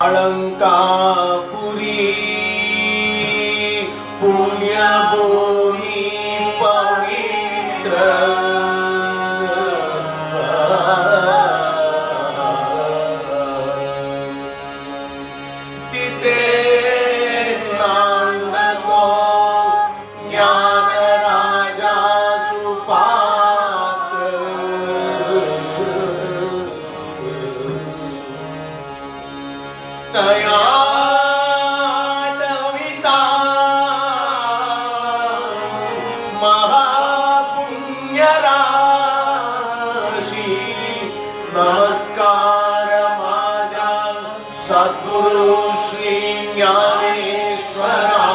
अलंकापुरी पुण्यभूमि पवित्र तिथे नांदतो ज्ञान राजा सुपात्र तया नविता महापुण्यराशी नमस्कार माझा सद्गुरु श्री ज्ञानेश्वरा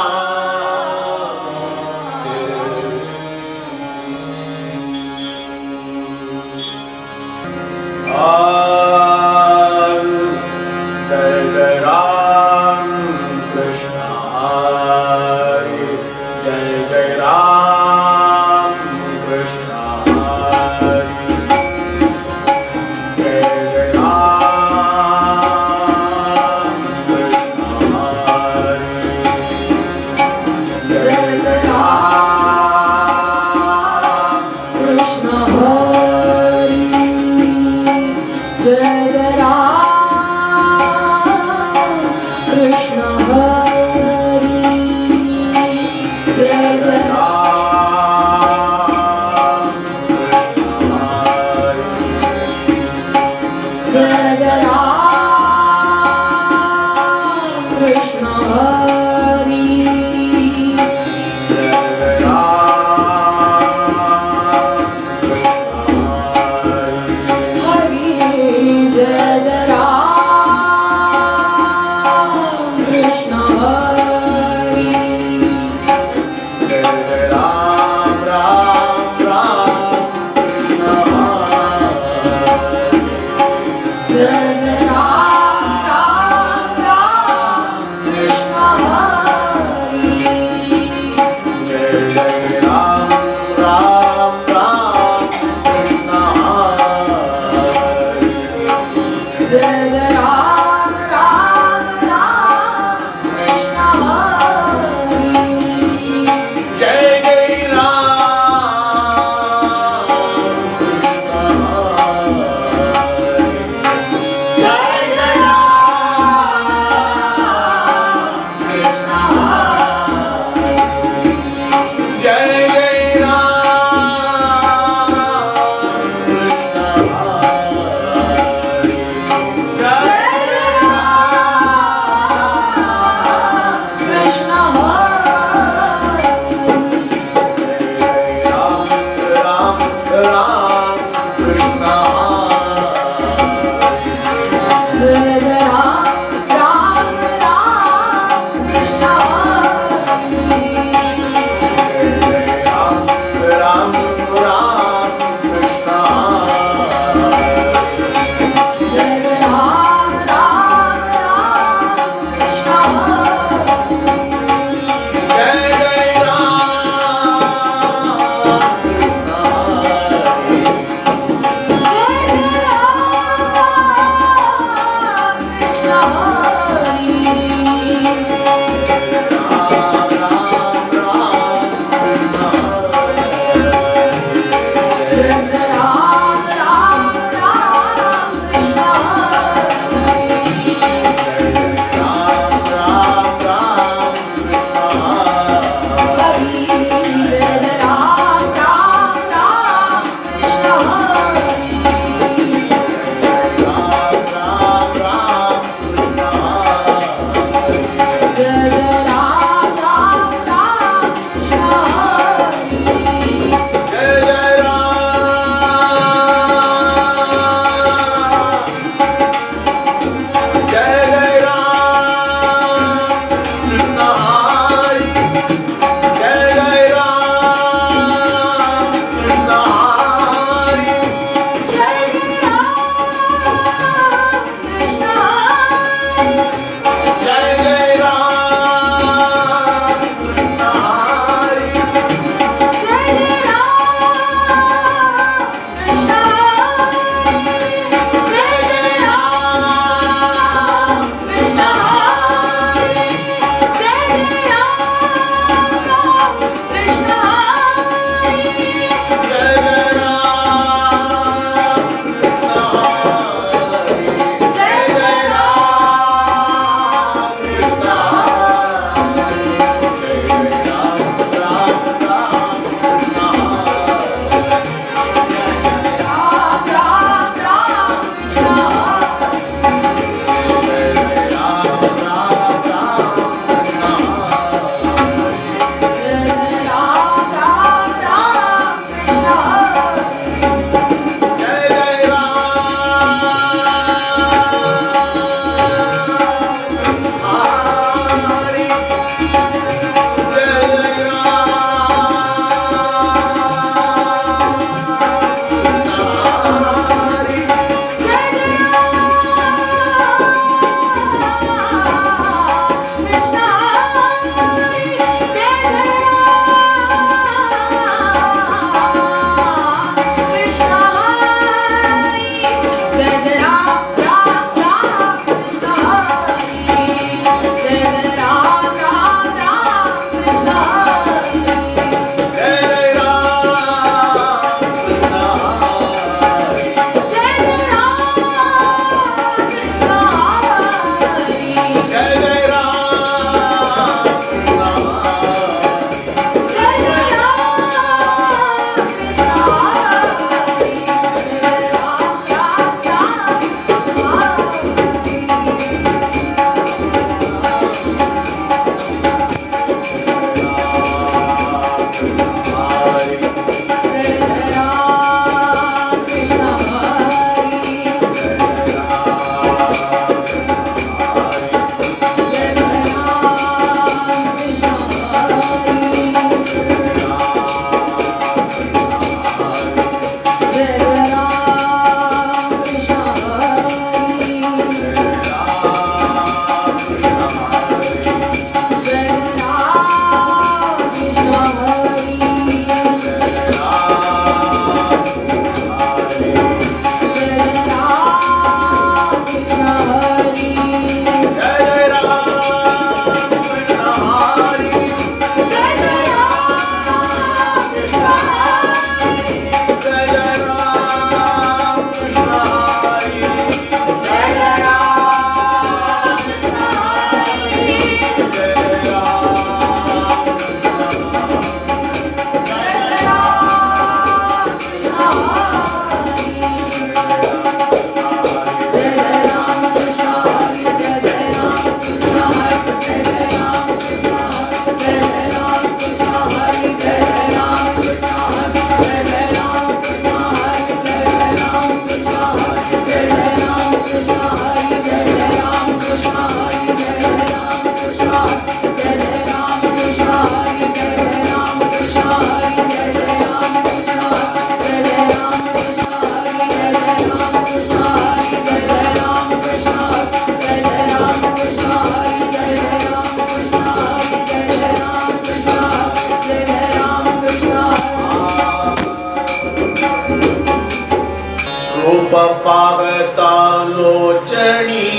पाहता लोचणी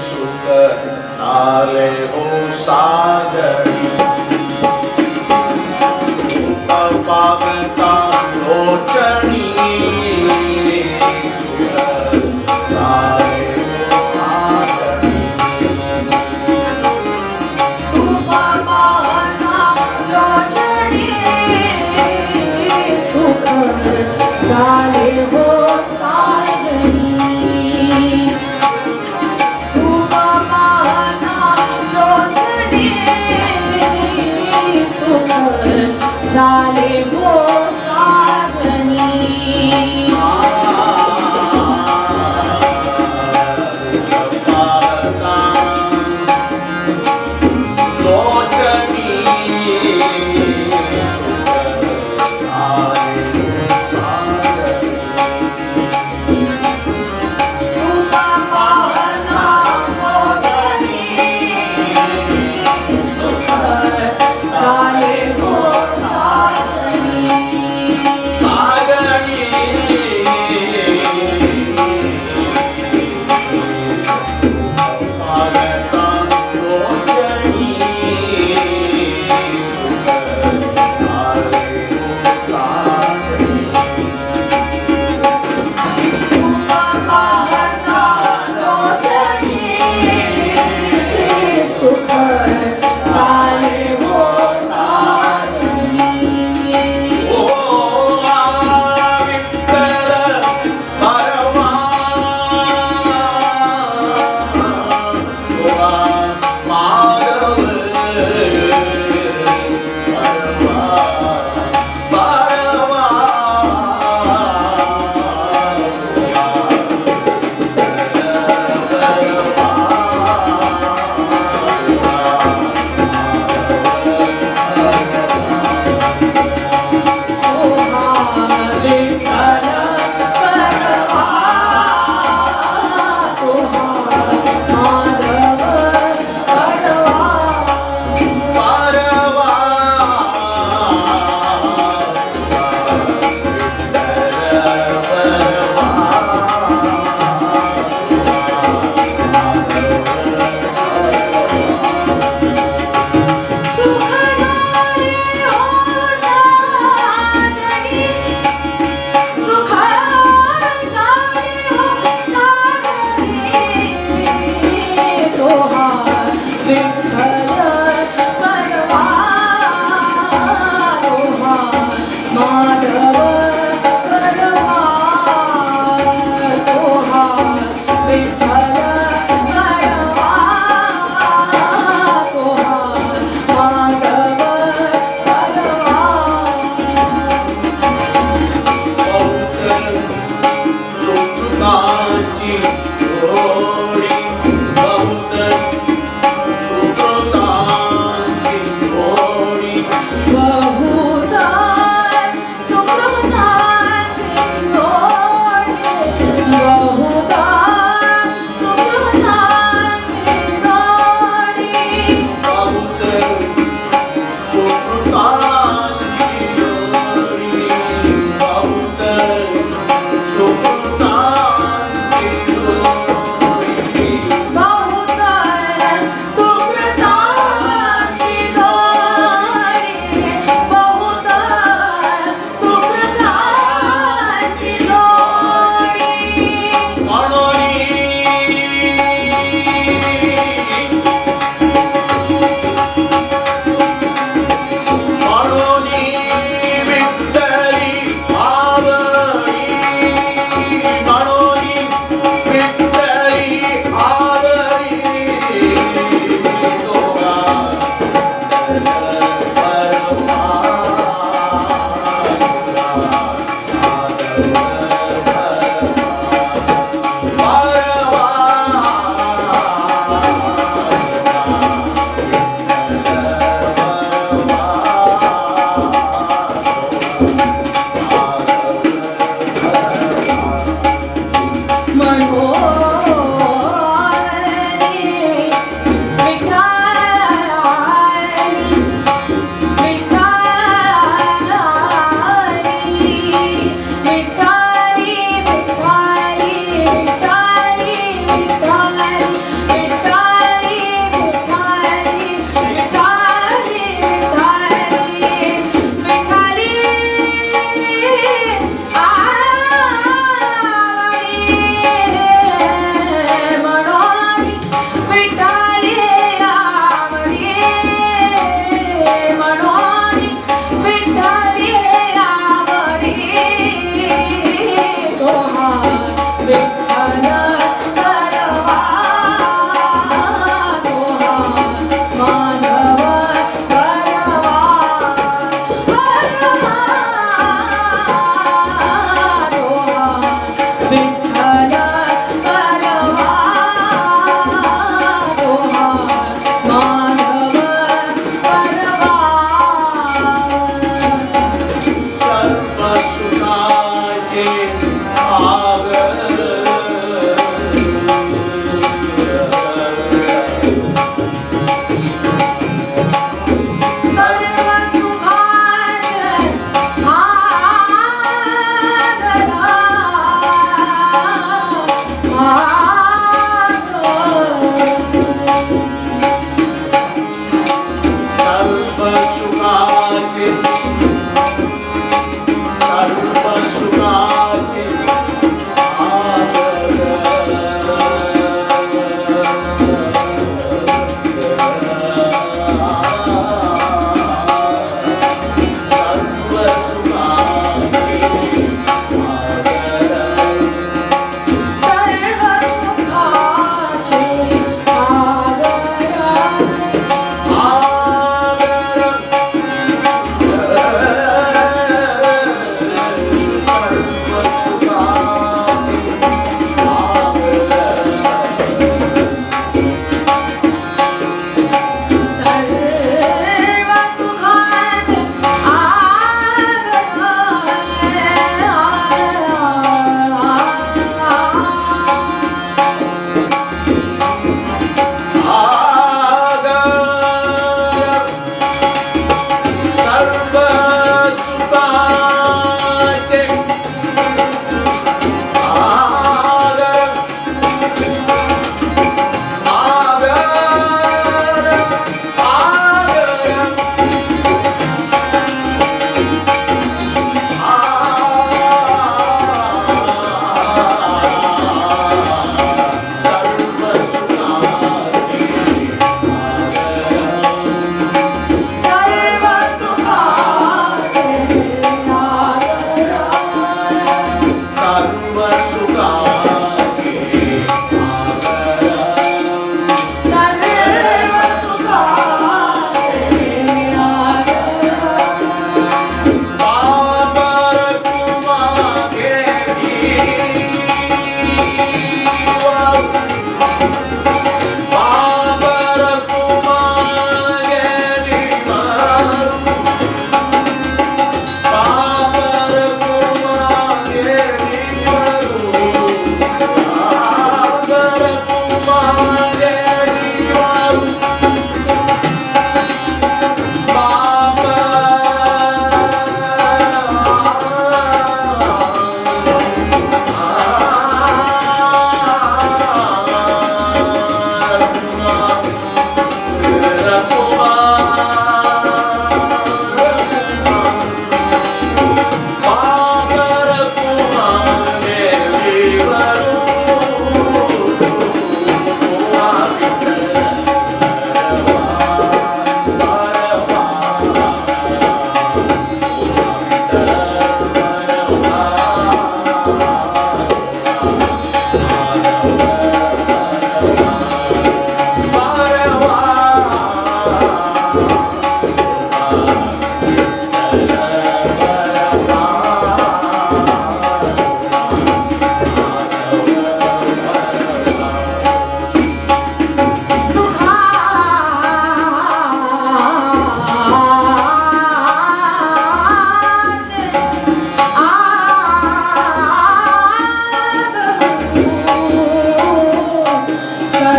सुख झाले हो साजणी पाहता लोचणी सुख झाले हो साजणी रूप पाहता लोचणी सुख झाले हो साजनी रूप पाहता लोचणी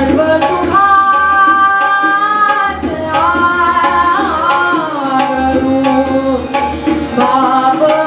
सर्व सुखाचे आगरू बापर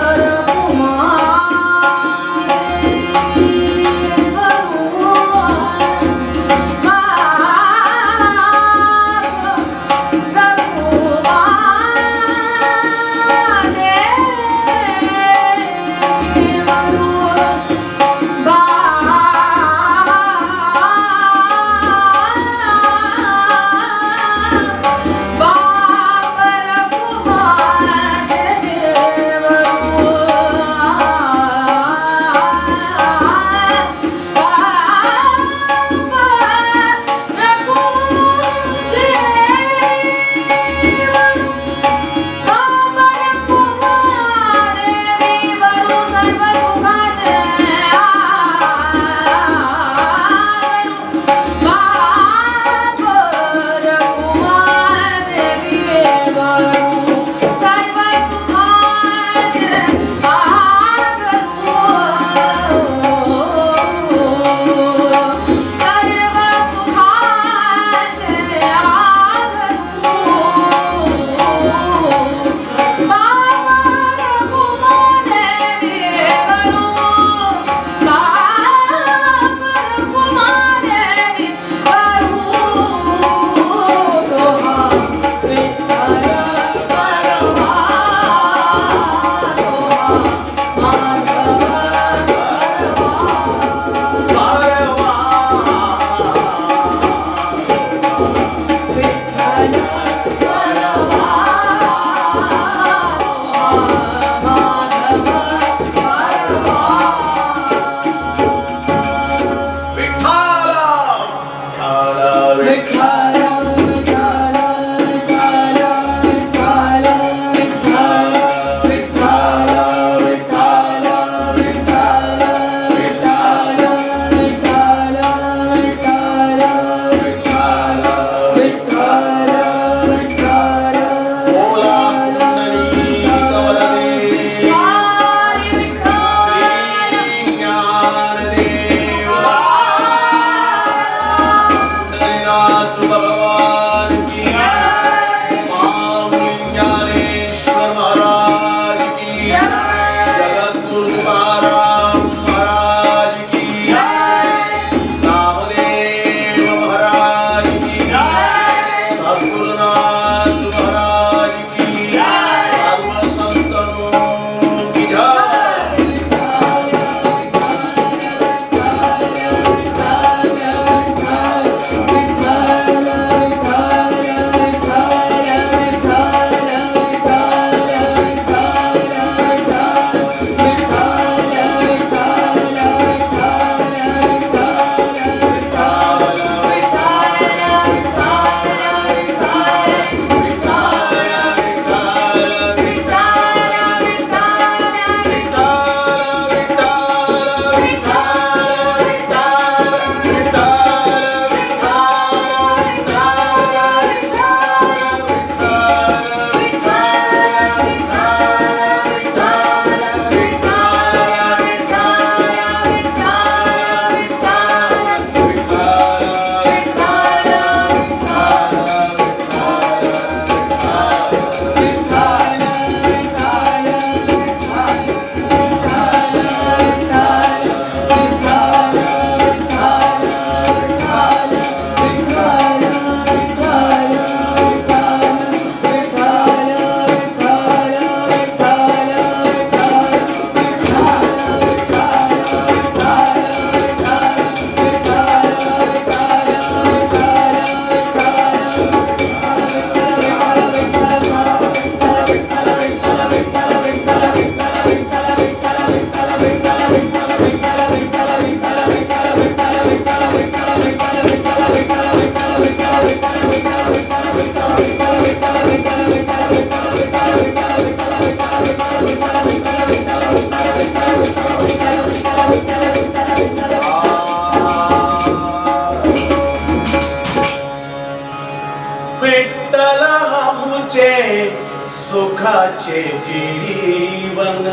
सुखाचे जीवन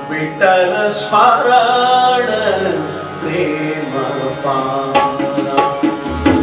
विठ्ठल स्मरण प्रेम पावना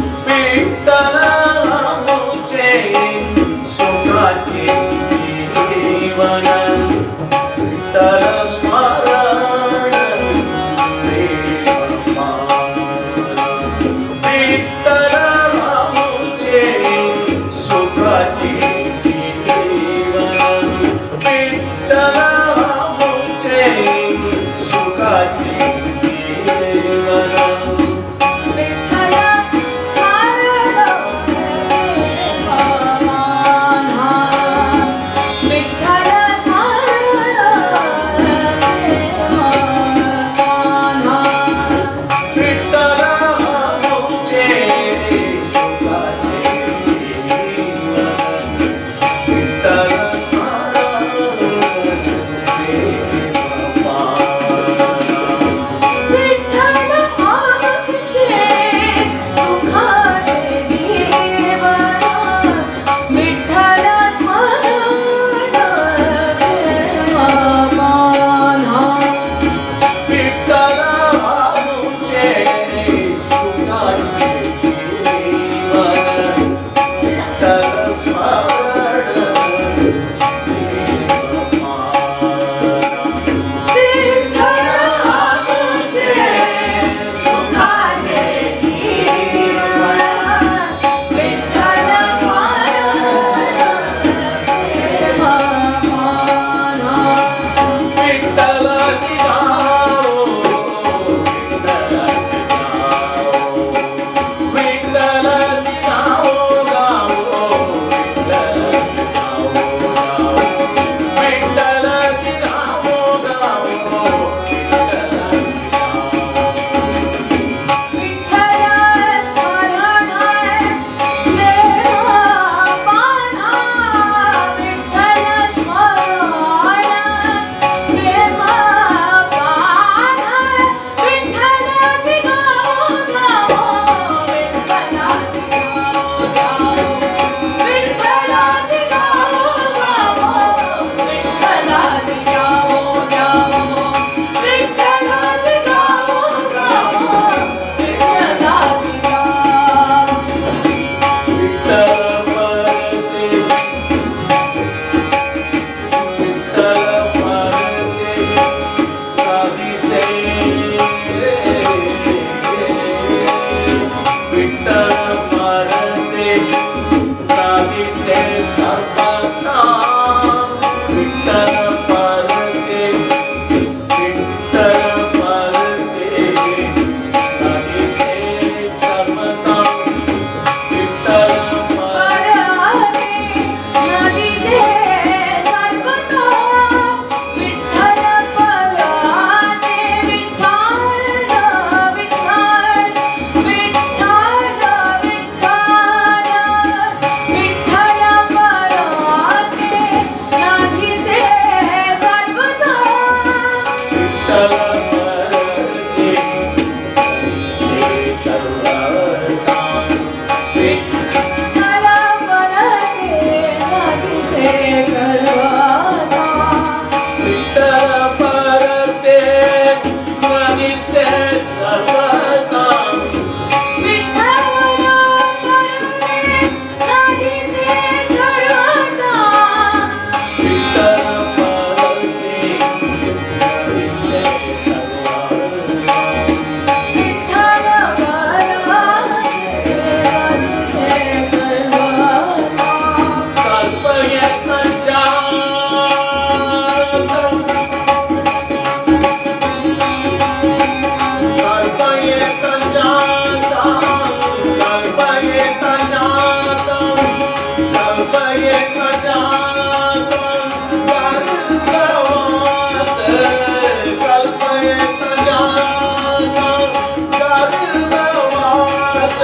गर्भवास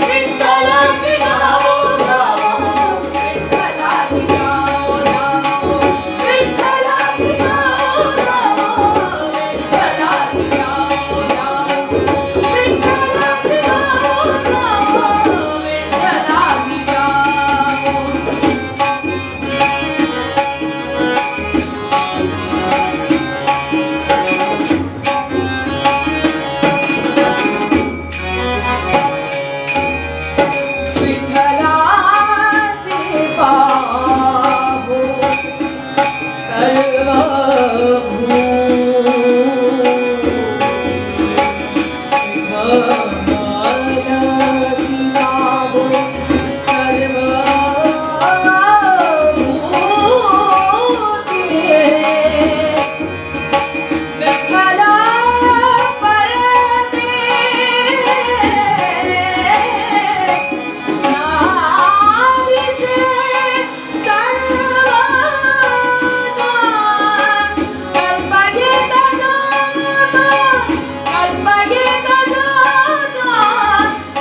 विठ्ठलाची नावो नावो विठ्ठलाची नावो नावो विठ्ठलाची नावो नावो विठ्ठलाची नावो नावो विठ्ठलाची नावो नावो विठ्ठलाची विठ्ठलाचे पाहो सर्वभूतलसी पाहो सर्वभूते विठ्ठला परते नादिसे सर्वदा कल्पगीता जाता कल्पगीता जाता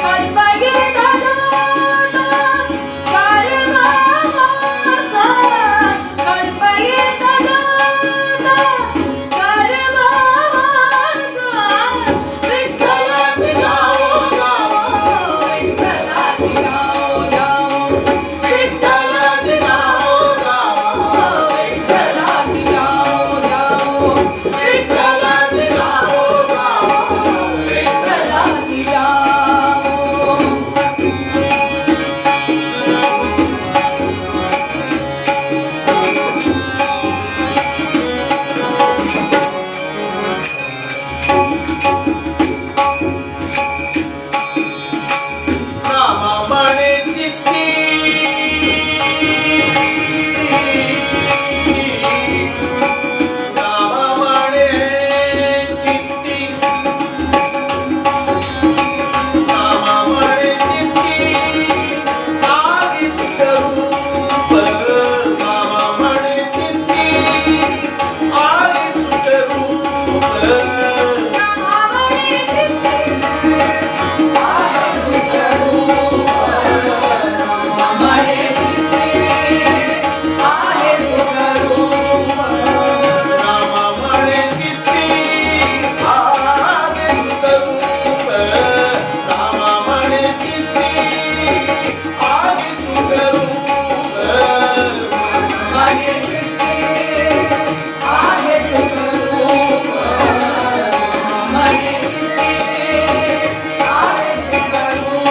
कल्पगीता जाता गर्भवास कल्पगीता जाता गर्भवास विठ्ठलाची नावो नावो विठ्ठलाची नावो नावो विठ्ठलाची नावो नावो विठ्ठलाची नावो नावो विठ्ठलाची नावो नावो विठ्ठलाची नावो नामामणे चित्ती नामामणे चित्ती नामामणे चित्ती आगे सुखरूप नामामणे चित्ती आगे सुखरूप नामामणे चित्ते आहे सुखरूप नामामणे चित्ते आहे सुखरूप नामामणे चित्ती आगे सुखरूप नामामणे चित्ती आगे सुखरूप मने चित्ते आहे सुखरूप मने चित्ते आहे सुखरूप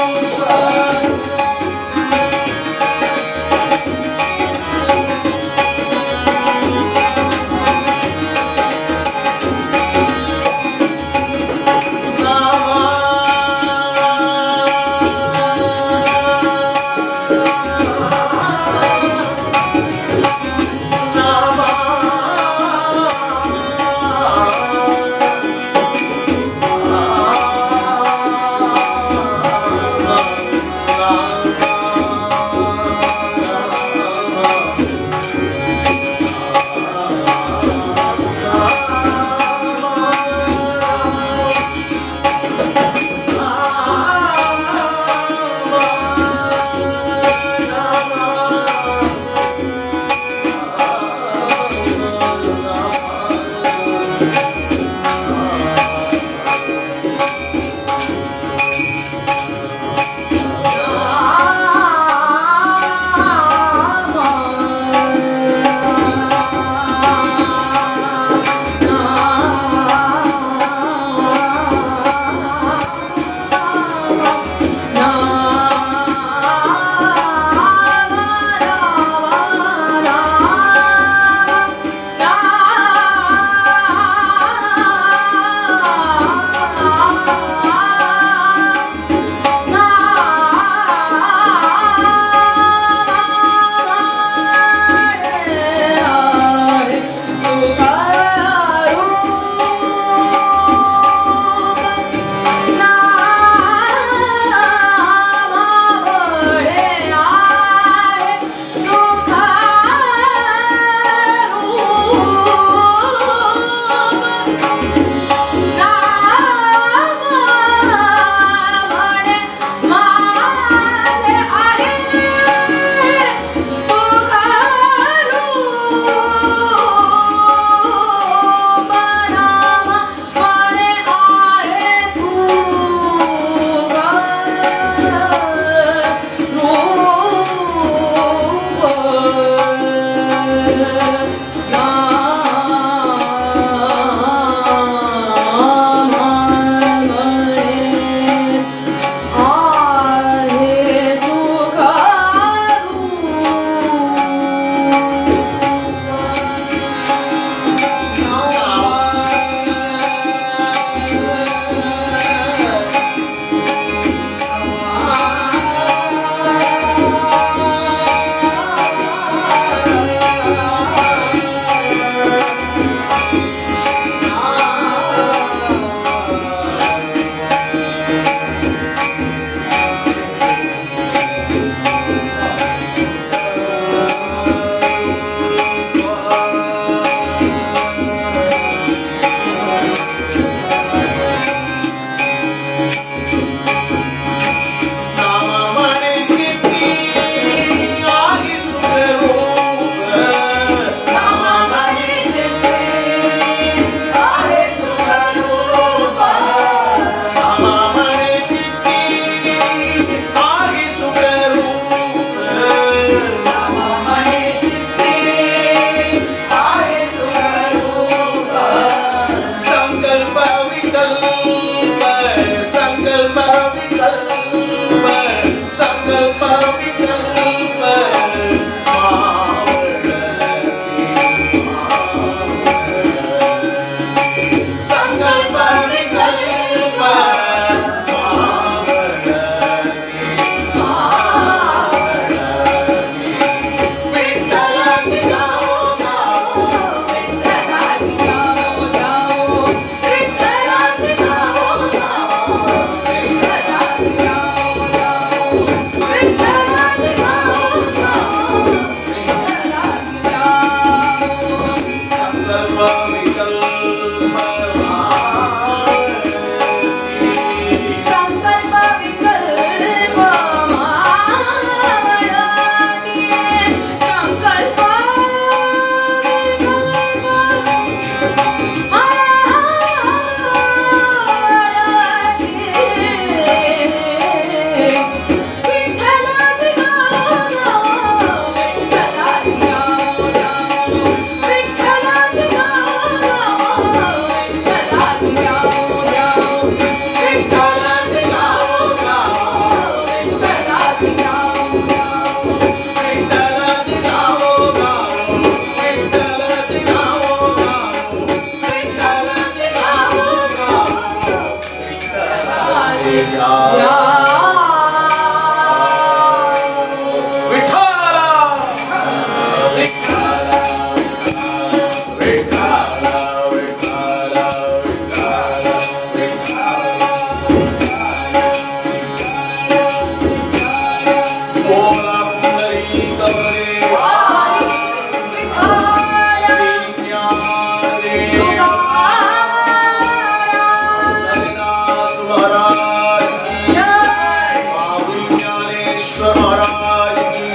ज्ञानेश्वर महाराज की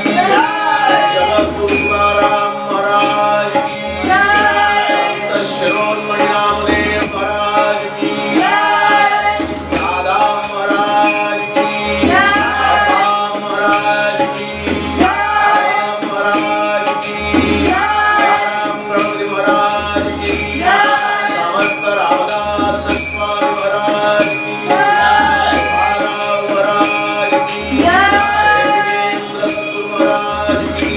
जगद्गुरु तुकाराम महाराज की संत शिरोमणि नामदेव महाराज की दादा महाराज की बाबा महाराज की महाराज की राम गणपति महाराज की समर्थ रामदास स्वामी महाराज की महाराज की देवेंद्र सद्गुरु महाराज की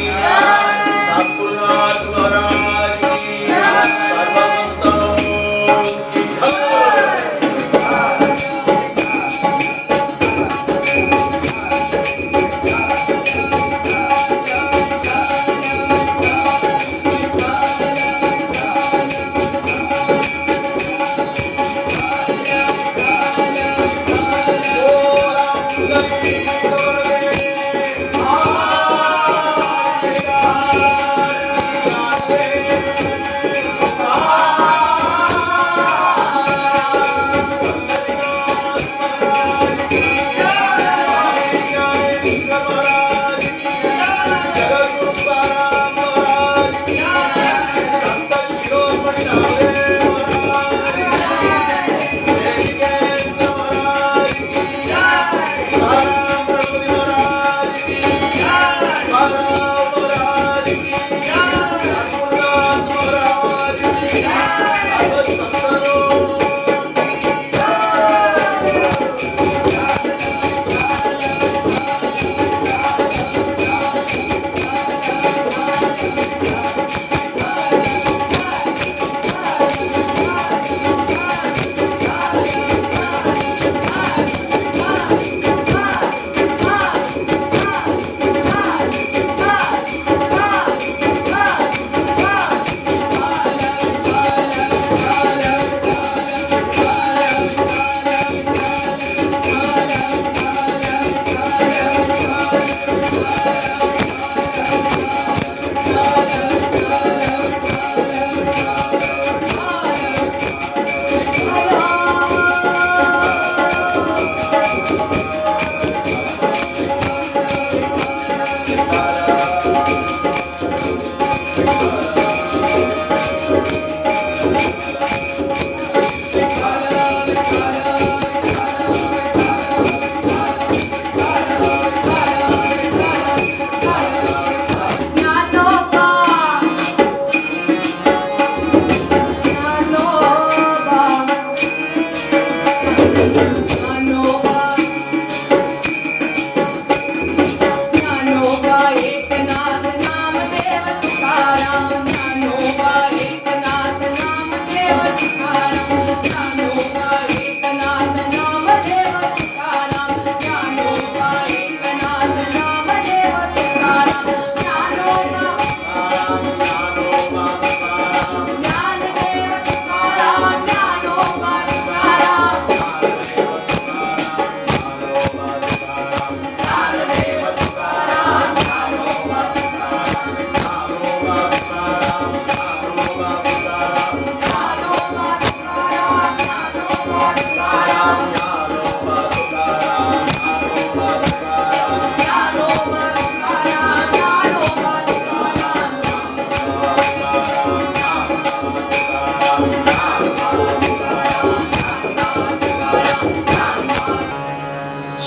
सद्गुरुनाथ महाराज की सर्व संतों की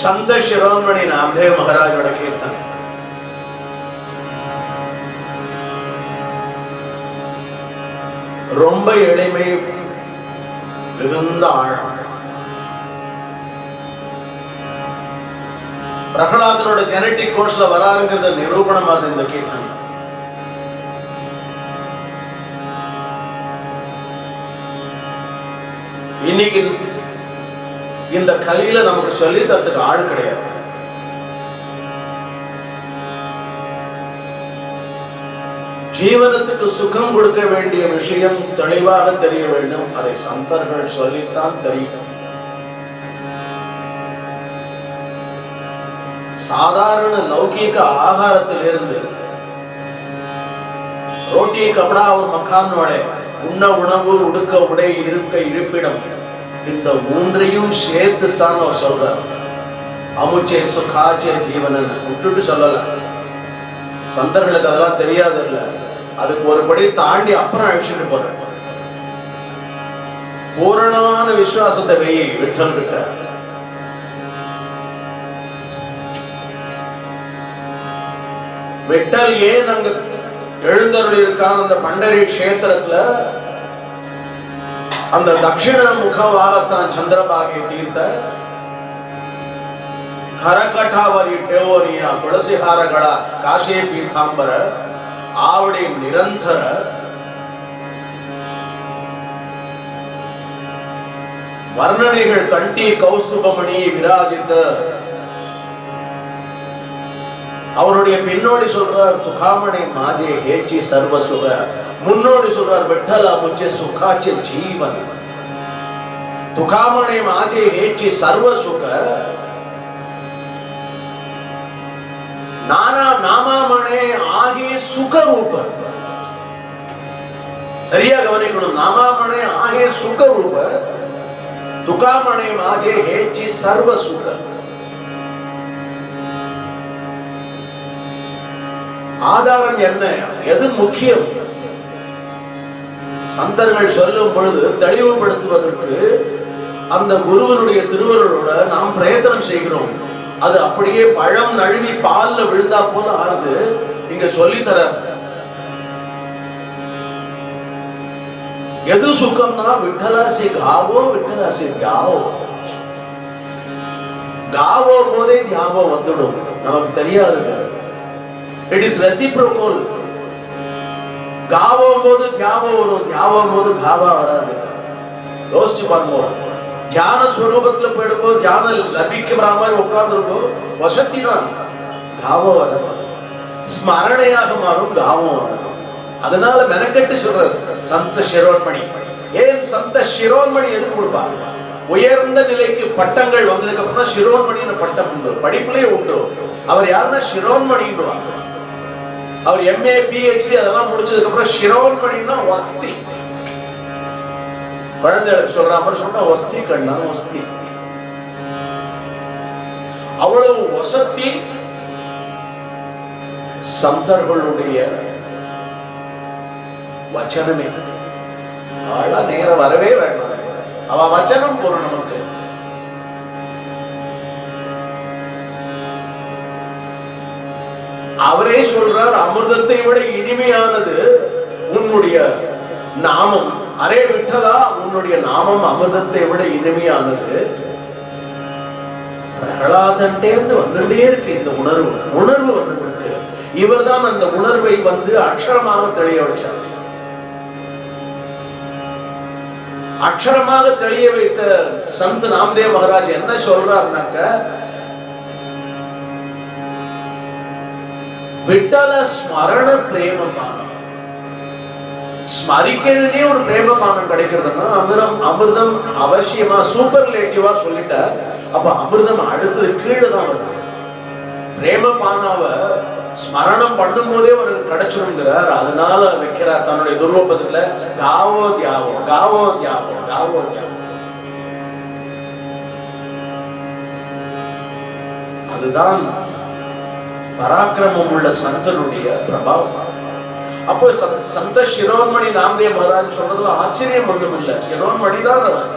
संत शिरोमणि नामदेव महाराजोட கீர்த்தனை. ரொம்ப எளிமை, மிகுந்த ஆழம். பிரகலாதனோட ஜெனடிக் கோர்ஸ்ல வராருங்கிறத நிரூபணமா இருந்த இந்த கீர்த்தனை. இன்னைக்கு இந்த கலியில நமக்கு சொல்லி தரத்துக்கு ஆள் கிடையாது. ஜீவனத்துக்கு சுகம் கொடுக்க வேண்டிய விஷயம் தெளிவாக தெரிய வேண்டும். அதை சந்தர்கள் சொல்லித்தான் தெரியும். சாதாரண லௌகீக ஆகாரத்திலிருந்து ரோட்டி கபடா ஒரு மக்கான் வாழை, உண்ண உணவு, உடுக்க உடை, இருக்க இருப்பிடம், இந்த மூன்றையும் சேர்த்துத்தான் அவர் சொல்றார். அமுச்சே சுகாச்சே ஜீவனன் விட்டுட்டு சொல்லல. சந்தர்களுக்கு அதெல்லாம் தெரியாது இல்ல, அதுக்கு ஒரு படி தாண்டி அப்புறம் அழிச்சுட்டு போற. பூரணமான விசுவாசத்தை வெயி விட்டல் கிட்ட. விட்டல் ஏன் அங்க எழுந்தருள் இருக்கான் அந்த பண்டரி கஷேத்திரத்துல? அந்த தட்சிண முகவாகத்தான் சந்திரபாகை தீர்த்த ಕರಕಟಾವರಿ ಠೇವೋರಿಯ ತುಳಸಿಹಾರಗಳ ಕಾಶೇ ಪೀತಾಂಬರ ಆವಡಿ ನಿರಂತರ ವರ್ಣನೆகள் கண்டி கௌஸ்துபமணி விராஜித்த. அவருடைய பின்னோடி சொல்றார் துகாமணி மாஜே ஹேச்சி சர்வசுக, முன்னோடி சொல்றார் விட்டல முச்சே சுகாச்சே ஜீவன். துகாமணி மாஜே ஹேச்சி சர்வசுக நானா நாமாமணே ஆகி சுகரூப. சரியா கவனிக்கணும். நாமாமணே ஆகி சுகரூப துகாமணே மாஜே ஹேச்சி சர்வ சுக. ஆதாரம் என்ன? எது முக்கியம்? சந்தர்கள் சொல்லும் பொழுது தெளிவுபடுத்துவதற்கு அந்த குருவனுடைய திருவருளோட நாம் பிரயத்தனம் செய்கிறோம். அது அப்படியே பழம் நழுவி பால்ல விழுந்தா போல ஆறுது. இங்க சொல்லி தர எது சுகம்னா விட்டலா சே காவோ விட்டலா சே தியாவோ. காவோ போதே தியாவோ வந்துடும். நமக்கு தெரியாது. It is reciprocal. காவோ போது தியாவோ வரும், தியாவோ போது காவா வராது. யோசிச்சு பாருங்க. தியான ஸ்வரூபத்துல போயிடும்போது தியானம் லபிக்கிற மாதிரி உட்கார்ந்துருக்கோம், வசத்தி தான். காவம் வராது. ஸ்மரணையாக மாறும், காவம் வராது. அதனால மெனக்கெட்டு சொல்ற சந்த சிரோன்மணி. ஏன் சந்த சிரோன்மணி எதுக்கு கொடுப்பாங்க? உயர்ந்த நிலைக்கு பட்டங்கள் வந்ததுக்கு அப்புறம் தான் சிரோன்மணின்னு பட்டம் உண்டு, படிப்புலயே உண்டு. அவர் யாருன்னா சிரோன்மணின்னுவாங்க. அவர் எம்ஏ பிஹெச்டி அதெல்லாம் முடிச்சதுக்கு அப்புறம் சிரோன்மணின்னா வஸ்தி. குழந்தைகளுக்கு சொல்ற மாதிரி சொன்னா வஸ்தி கண்ணா வஸ்தி. அவ்வளவு வசதி சந்தர்களுடைய வச்சனமே. கால நேரம் வரவே வேண்டாம். அவ வச்சனம் போறோம் நமக்கு. அவரே சொல்றார், அமிர்தத்தை விட இனிமையானது உன்னுடைய நாமம். அரே விட்டலா, உன்னுடைய நாமம் அமிர்தத்தை விட இனிமையானது. பிரகலாதன்டேந்து வந்துட்டே இருக்கு இந்த உணர்வு வந்துட்டு இருக்கு. இவர் தான் அந்த உணர்வை வந்து அக்ஷரமாக தெளிய வச்சார். அக்ஷரமாக தெளிய வைத்த சந்த் நாம்தேவ் மகாராஜ் என்ன சொல்றாருனாக்க, விட்டல ஸ்மரண பிரேமபானம். ஸ்மரிக்கிறதுலயே ஒரு பிரேமபானம் கிடைக்கிறதுன்னா அமிர்தம் அவசியமா சூப்பர்லேட்டிவா சொல்லிட்டார். அப்ப அமிர்தம் அடுத்தது கீழே தான் வருது. பிரேமபானாவ ஸ்மரணம் பண்ணும் போதே அவருக்கு கிடைச்சிருங்கிறார். அதனால வைக்கிறார் தன்னுடைய துர்வபத்துல காவோ தியாவோ காவோ தியாவோ காவோ தியாவோ. அதுதான் பராக்கிரமம் உள்ள சந்தனுடைய பிரபாவம். அப்போ சந்த சிரோன்மணி நாம்தேவ் மகாராஜ் சொல்றதுல ஆச்சரியம் ஒன்றும் இல்லை. சிரோன்மணி தான் அவர்.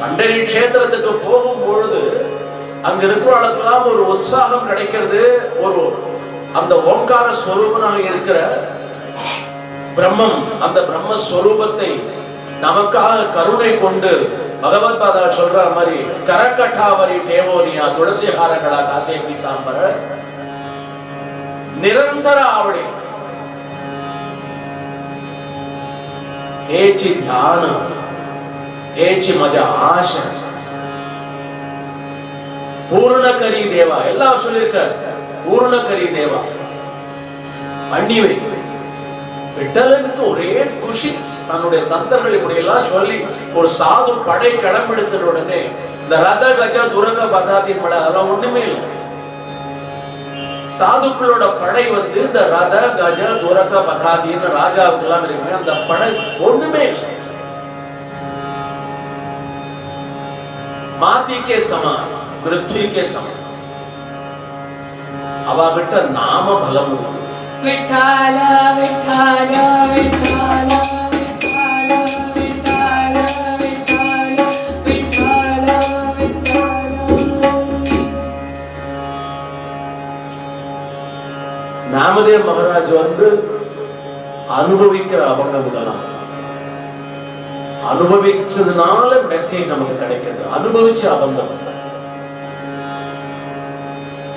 பண்டரி கஷேத்திரத்துக்கு போகும் பொழுது அங்க இருக்கிறவர்களுக்கெல்லாம் ஒரு உற்சாகம் கிடைக்கிறது. ஒரு அந்த ஓங்கார ஸ்வரூபனாக இருக்கிற பிரம்மம், அந்த பிரம்மஸ்வரூபத்தை நமக்காக கருணை கொண்டு பகவத் பாதா சொல்ற மாதிரி கரக்கட்டாவரி டேவோனியா துளசிஹாரங்களா காசே பீதாம்பர ನಿರಂತರ ಆವಡೆ ಹೇಚಿ ಧ್ಯಾನ ಹೇಚಿ ಮಜಾ ಆಶೆ பூர்ணகரி தேவா எல்லாம் சொல்லியிருக்கார். பூர்ணகரி தேவா அன்னிவை விட்டலனுக்கு ஒரே குஷி. தன்னுடைய சந்தர்கள் இப்படி எல்லாம் சொல்லி ஒரு சாது படை கிளம்பெடுத்த உடனே இந்த ரத கஜ துரக பதாதி மழை அதெல்லாம் ஒண்ணுமே இல்லை. சாதுக்களோட படை வந்து இந்த ரத கஜ துரக பதாதின்னு ராஜாவுக்கு எல்லாம் இருக்கு. அந்த படை ஒண்ணுமே இல்லை. माती के समान, पृथ्वी के समान. अवा बिट्ट नाम बलम इरुक्कुदु. विठ्ठल विठ्ठल विठ्ठल विठ्ठल विठ्ठल विठ्ठल विठ्ठल विठ्ठल. नामदेव महाराज வந்து அனுபவிக்கிற அபங்கம் இதெல்லாம். அனுபவிச்சதுனால மெசேஜ் நமக்கு கிடைக்கிறது. அனுபவிச்ச அபங்கம்.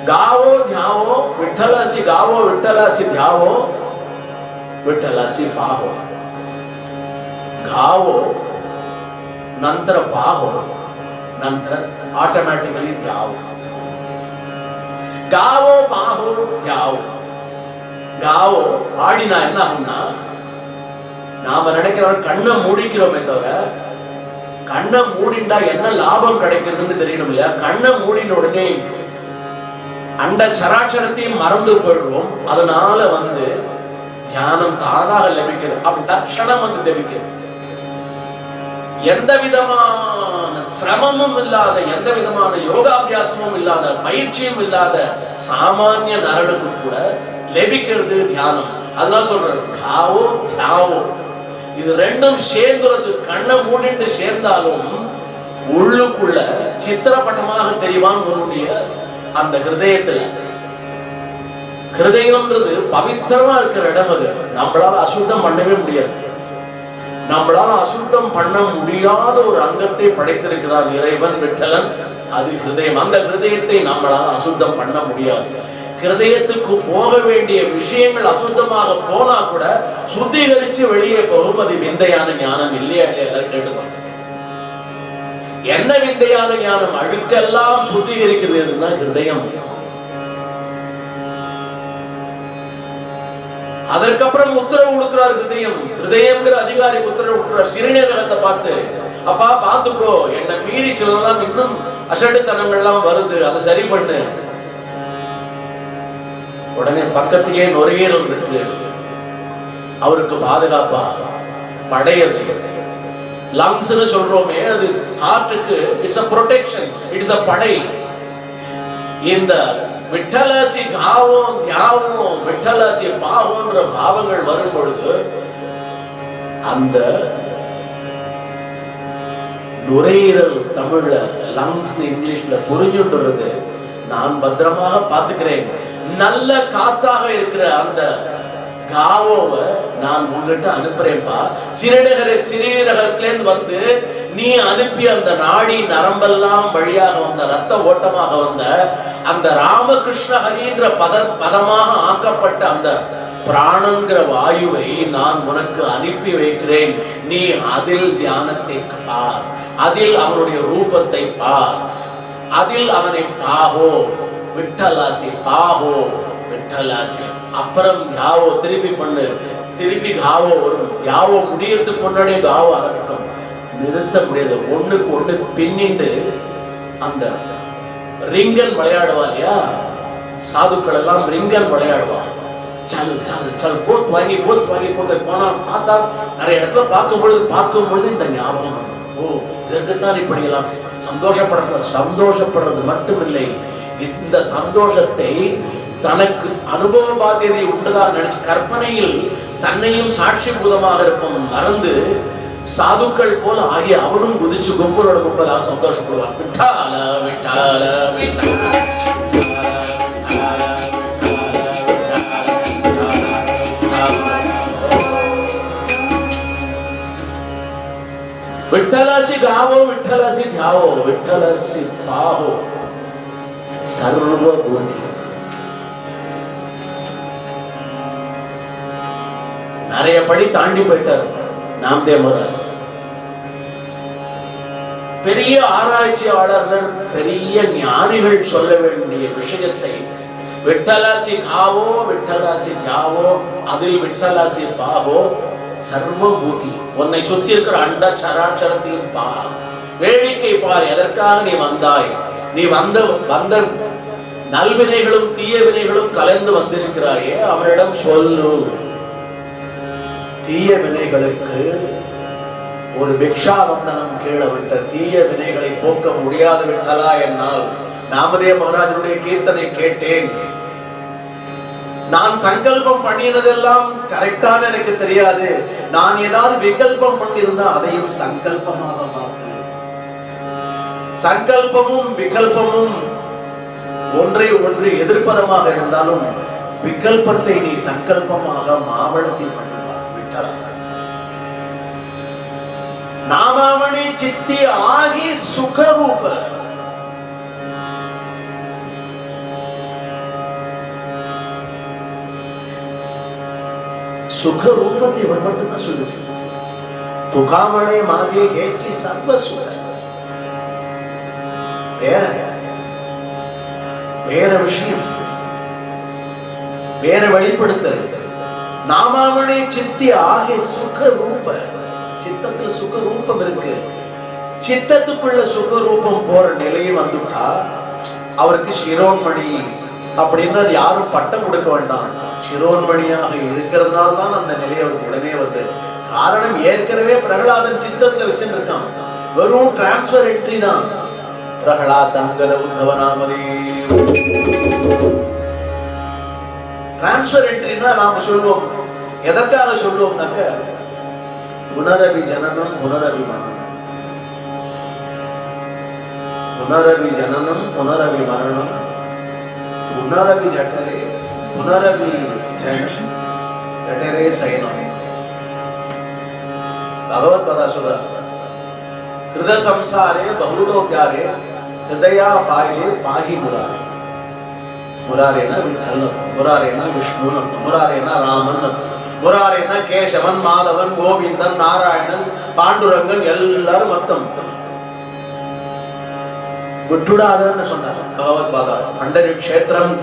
गावो ध्यावो विठ्ठलासी गावो विठ्ठलासी ध्यावो विठ्ठलासी पाहो. गावो नंतर पाहो नंतर ऑटोमॅटिकली ध्यावो. गावो पाहो ध्यावो. गावो பாடினா என்ன ஆகும்னா நாம நினைக்கிறோம் கண்ணை மூடிக்கிறோமே தவிர கண்ணை மூடிண்டா என்ன லாபம் கிடைக்கிறதுன்னு தெரியணும் இல்லையா? கண்ணை மூடின உடனே அண்ட சராச்சரத்தையும் மறந்து போயிடுவோம். அதனால தியானம் தானாக லபிக்கிறது. அப்படி தட்சணம் லபிக்கிறது. எந்த விதமான சிரமமும் இல்லாத, எந்த விதமான யோகாபியாசமும் இல்லாத, பயிற்சியும் இல்லாத சாமானிய நரனுக்கு கூட லபிக்கிறது தியானம். அதனால சொல்றது காவோ தியாவோ. இது ரெண்டும் சேர்ந்துறது. கண்ணை மூடிட்டு சேர்ந்தாலும் உள்ளுக்குள்ள சித்திரப்பட்டமாக தெரிவான் உன்னுடைய அந்த ஹிருதயத்துல. ஹிருதயம்ன்றது பவித்திரமா இருக்கிற இடம். அது நம்மளால அசுத்தம் பண்ணவே முடியாது. நம்மளால அசுத்தம் பண்ண முடியாத ஒரு அங்கத்தை படைத்திருக்கிறார் இறைவன் விட்டலன். அது ஹிருதயம். அந்த ஹிருதயத்தை நம்மளால அசுத்தம் பண்ண முடியாது. ஹிருதயத்துக்கு போக வேண்டிய விஷயங்கள் அசுத்தமாக போனா கூட சுத்திகரிச்சு வெளியே போகும். அது விந்தையான ஞானம் இல்லையா? எல்லாரும் கேட்டுக்கோங்க. என்ன விந்தையான ஞானம்? அழுக்கெல்லாம் சுத்திகரிக்கிறதுனா ஹிருதயம். அதற்கப்புறம் உத்தரவு கொடுக்கிறார் ஹிருதயம். ஹிருதயம்ங்கிற அதிகாரி உத்தரவு கொடுக்கிறார் சிறுநீரகத்தை பார்த்து, அப்பா பாத்துக்கோ, என்ன மீறி சிலதெல்லாம் இன்னும் அசட்டுத்தனங்கள்லாம் வருது, அதை சரி பண்ணு. உடனே பக்கத்திலேயே நுரையீரல் இருக்கு, அவருக்கு பாதுகாப்பா படையது. லங்ஸ்னு சொல்றோமே, அது ஹார்ட்டுக்கு it's a protection, it's a படை. இந்த விட்டலசி காவம் தியாவம் விட்டலசி பாவம்ன்ற பாவங்கள் வரும் பொழுது அந்த நுரையீரல், தமிழ்ல லங்ஸ், இங்கிலீஷ்ல புரிஞ்சுன்றது, நான் பத்திரமாக பார்த்துக்கிறேன், நல்ல காத்தாக இருக்கிற அந்த காவோவை நான் உங்ககிட்ட அனுப்புறேன்ப்பா. சிறுநீரகத்திலேருந்து நீ அனுப்பி அந்த நாடி நரம்பெல்லாம் வழியாக வந்த ரத்த ஓட்டமாக வந்த அந்த ராமகிருஷ்ண ஹரின்ற பதமாக ஆக்கப்பட்ட அந்த பிராணங்கிற வாயுவை நான் உனக்கு அனுப்பி வைக்கிறேன். நீ அதில் தியானத்தை பார், அதில் அவனுடைய ரூபத்தை பார், அதில் அவனை பாகோ விட்டலாசி, பாகோ விட்டலாசி. அப்புறம் தியாவோ திருப்பி பண்ணு, திருப்பி காவோ வரும். தியாவோ முடியறதுக்கு முன்னாடியே காவோ ஆரம்பிக்கும். நிறுத்த முடியாது. ஒண்ணுக்கு ஒண்ணு பின்னிண்டு அந்த ரிங்கன் விளையாடுவா இல்லையா? சாதுக்கள் எல்லாம் ரிங்கன் விளையாடுவா. சல் சல் சல் கோத் வாங்கி போனா பார்த்தா நிறைய இடத்துல பார்க்கும் பொழுது இந்த ஞாபகம் வரும். ஓ, இதற்குத்தான் இப்படி எல்லாம் சந்தோஷப்படுறது மட்டுமில்லை, இந்த சந்தோஷத்தை தனக்கு அனுபவ பாத்தியதை உண்டுதான் நினைச்சு கற்பனையில் தன்னையும் சாட்சி பூதமாக இருப்போம் மறந்து சாதுக்கள் போல ஆகிய அவனும் குதிச்சு கும்பலோட கும்பலாக சந்தோஷப்படுவான். விட்டால விட்டால विठ्ठलासी गावो विठ्ठलासी ध्यावो विठ्ठलासी पाहो सर्वभूति. நிறைய படி தாண்டி போயிட்டார் நாமதேவ் மகாராஜ். பெரிய ஆராய்ச்சியாளர்கள், பெரிய ஞானிகள் சொல்ல வேண்டிய விஷயத்தை விட்டலாசி காவோ விட்டலாசி தியாவோ அதில் விட்டலாசி பாவோ சர்வபூதி. உன்னை சுத்தி இருக்கிற அண்ட சராச்சரத்தையும் பார், வேடிக்கை பார். எதற்காக நீ வந்தாய்? நீ வந்த நல்வினைகளும் தீய வினைகளும் கலந்து வந்திருக்கிறாயே, அவனிடம் சொல்லு. தீய வினைகளுக்கு ஒரு பிக்ஷா வந்தனம் கீழே விட்ட தீய வினைகளை போக்க முடியாது விட்டலா என்னால். நாமதேவ மகாராஜனுடைய கீர்த்தனை கேட்டேன். நான் சங்கல்பம் பண்ணினதெல்லாம் கரெக்டான எனக்கு தெரியாது. நான் ஏதாவது விகல்பம் பண்ணியிருந்தா அதையும் சங்கல்பமாக மாத்து. சங்கல்பமும் விகல்பமும் ஒன்றை ஒன்று எதிர்ப்பதமாக இருந்தாலும் விகல்பத்தை நீ சங்கல்பமாக மாவளத்தில் பண்ணுவா விட்டலா. நாமாமணி சித்தி ஆகி சுகரூப. சுக ரூபத்தை இவர் மட்டும்தான் சொல்லுது. துகாமணை மாதிரி ஏற்றி சர்வ சுக. வேற விஷயம், வேற வெளிப்படுத்தல். நாமாமணி சித்தி ஆகிய சுக ரூப. சித்தத்துல சுக ரூபம் இருக்கு. சித்தத்துக்குள்ள சுக ரூபம் போற நிலையில் வந்துட்டா அவருக்கு சிரோன்மணி அப்படின்னு யாரும் பட்டம் கொடுக்க வேண்டாம். சிரோன்மணியாக இருக்கிறதுனால தான் அந்த நிலை அவருக்கு உடனே வருது. காரணம் ஏற்கனவே பிரகலாதன் சித்தத்துல வச்சுருக்கான். வெறும் டிரான்ஸ்பர் என்ட்ரி தான். பிரகலாத் அங்கத உத்தவநாமதி டிரான்ஸ்பர் என்ட்ரினா நாம சொல்லுவோம். எதற்காக சொல்லுவோம்னாக்க புனரவி ஜனனம் புனரவி மரணம், புனரவி ஜனனம் புனரவி மரணம், புனரவி ஜட்டரே புனரவி ஜட்டரே சயனம். भगवत पदा सुरा हृदय संसारे बहुतो प्यारे हृदया पाहिजे पाही मुरारे. मुरारे न विठ्ठल मुरारे न विष्णु मुरारे न रामन मुरारे न केशवन माधवन गोविंदन नारायणन पांडुरंगन எல்லாரும் மொத்தம் விட்டுடாதன்னு சொன்னார் பகவத் பாதா. பண்டரி க்ஷேத்திரம்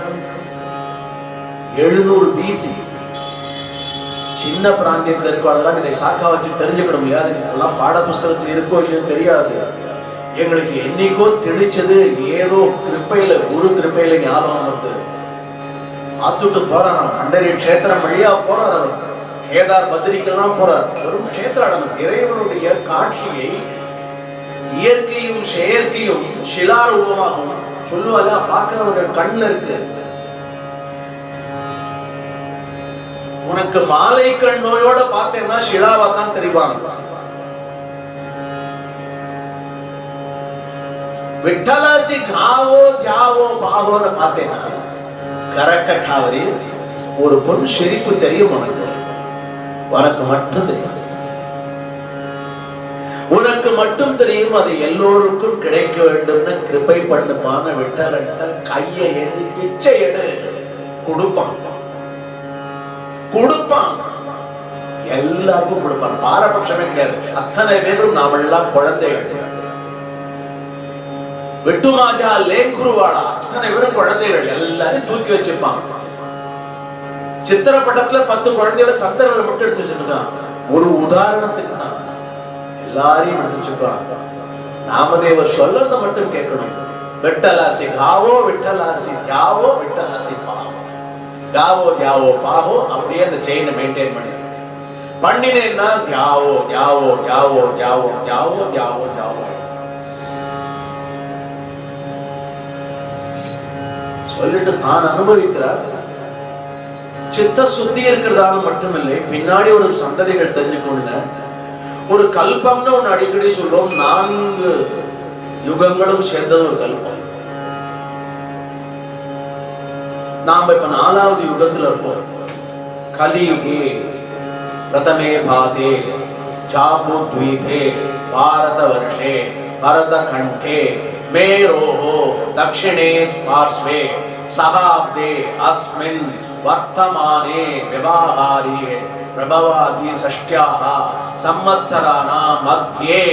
700 BC. சின்ன பிராந்தியத்தில் இருக்கவெல்லாம் இதை சாக்கா வச்சு தெரிஞ்சுக்கணும் இல்லையா? இதெல்லாம் பாட புஸ்தகத்தில் இருக்கோ இல்லையோ தெரியாது. எங்களுக்கு என்னைக்கோ தெளிச்சது ஏதோ கிருப்பையில குரு கிருப்பையில ஞாபகம் வருது. பார்த்துட்டு போறாராம். பண்டரி க்ஷேத்திரம் வழியா போறார். அவர் கேதார் பத்ரிக்கெல்லாம் போறார். ஒரு க்ஷேத்திரம் இறைவனுடைய காட்சியை இயற்கையும் செயற்கையும் சிலாரூபமாகவும் சொல்லுவாங்க. பார்க்கிறவர்கள் கண்ணில் இருக்கு. உனக்கு மாலை கண் நோயோட பார்த்தேன்னா ஷிலாவா தான் தெரிவாங்க. விட்டலாசி காவோ தியாவோ பாகோன்னு பார்த்தேன்னா கரக்கட்டாவரி ஒரு பொன் சிரிப்பு தெரியும். உனக்கு மட்டும் தெரியும். உனக்கு மட்டும் தெரியும். அது எல்லோருக்கும் கிடைக்க வேண்டும்னு கிருபை பண்ணுப்பான விட்டலட்ட கையை ஏந்தி பிச்சை எடு கொடுப்பான். கொடுப்பான், எல்லாருக்கும் கொடுப்பான். பாரபட்சமே கிடையாது. அத்தனை பேரும் நாமெல்லாம் குழந்தைகள். வெட்டுமாஜா லேங்குருவாளா அத்தனை பேரும் குழந்தைகள். எல்லாரும் தூக்கி வச்சிருப்பான். சித்திரப்படத்துல 10 குழந்தைகளை சந்தர்களை மட்டும் எடுத்து வச்சிருக்கான். ஒரு உதாரணத்துக்கு தான் எல்லாரையும் எடுத்து வச்சிருக்கான். நாமதேவர் சொல்றதை மட்டும் கேட்கணும். விட்டலாசி காவோ விட்டலாசி தியாவோ விட்டலாசி பாவோ தியாவோ தியாவோ பாவோ. அப்படியே அந்த செயினை மெயின்டைன் பண்ணு. பண்ணினேன்னா தியாவோ தியாவோ தியாவோ தியாவோ தியாவோ தியாவோ தியாவோ சொல்லிட்டு தான் அனுபவிக்கிறார். சித்த சுத்தி இருக்கிறதால மட்டுமில்லை, பின்னாடி ஒரு சந்ததிகள் தெரிஞ்சுக்கொள்ள ஒரு கல்பம்னு ஒண்ணு அடிக்கடி சொல்றோம். 4 யுகங்களும் சேர்ந்தது ஒரு கல்பம். நாம இப்ப 4வது யுகத்துல இருக்கோம். கலியுகே பிரதமே பாதே ஜாம்பு த்வீபே பாரத வருஷே பரத கண்டே மேரோஹோ தக்ஷிணே பார்ஸ்வே சகாப்தே அஸ்மின் வர்த்தமானே விவாஹாரியே பிரபவாதி ஷஷ்ட்யாஹ சம்வத்சராணாம் மத்யே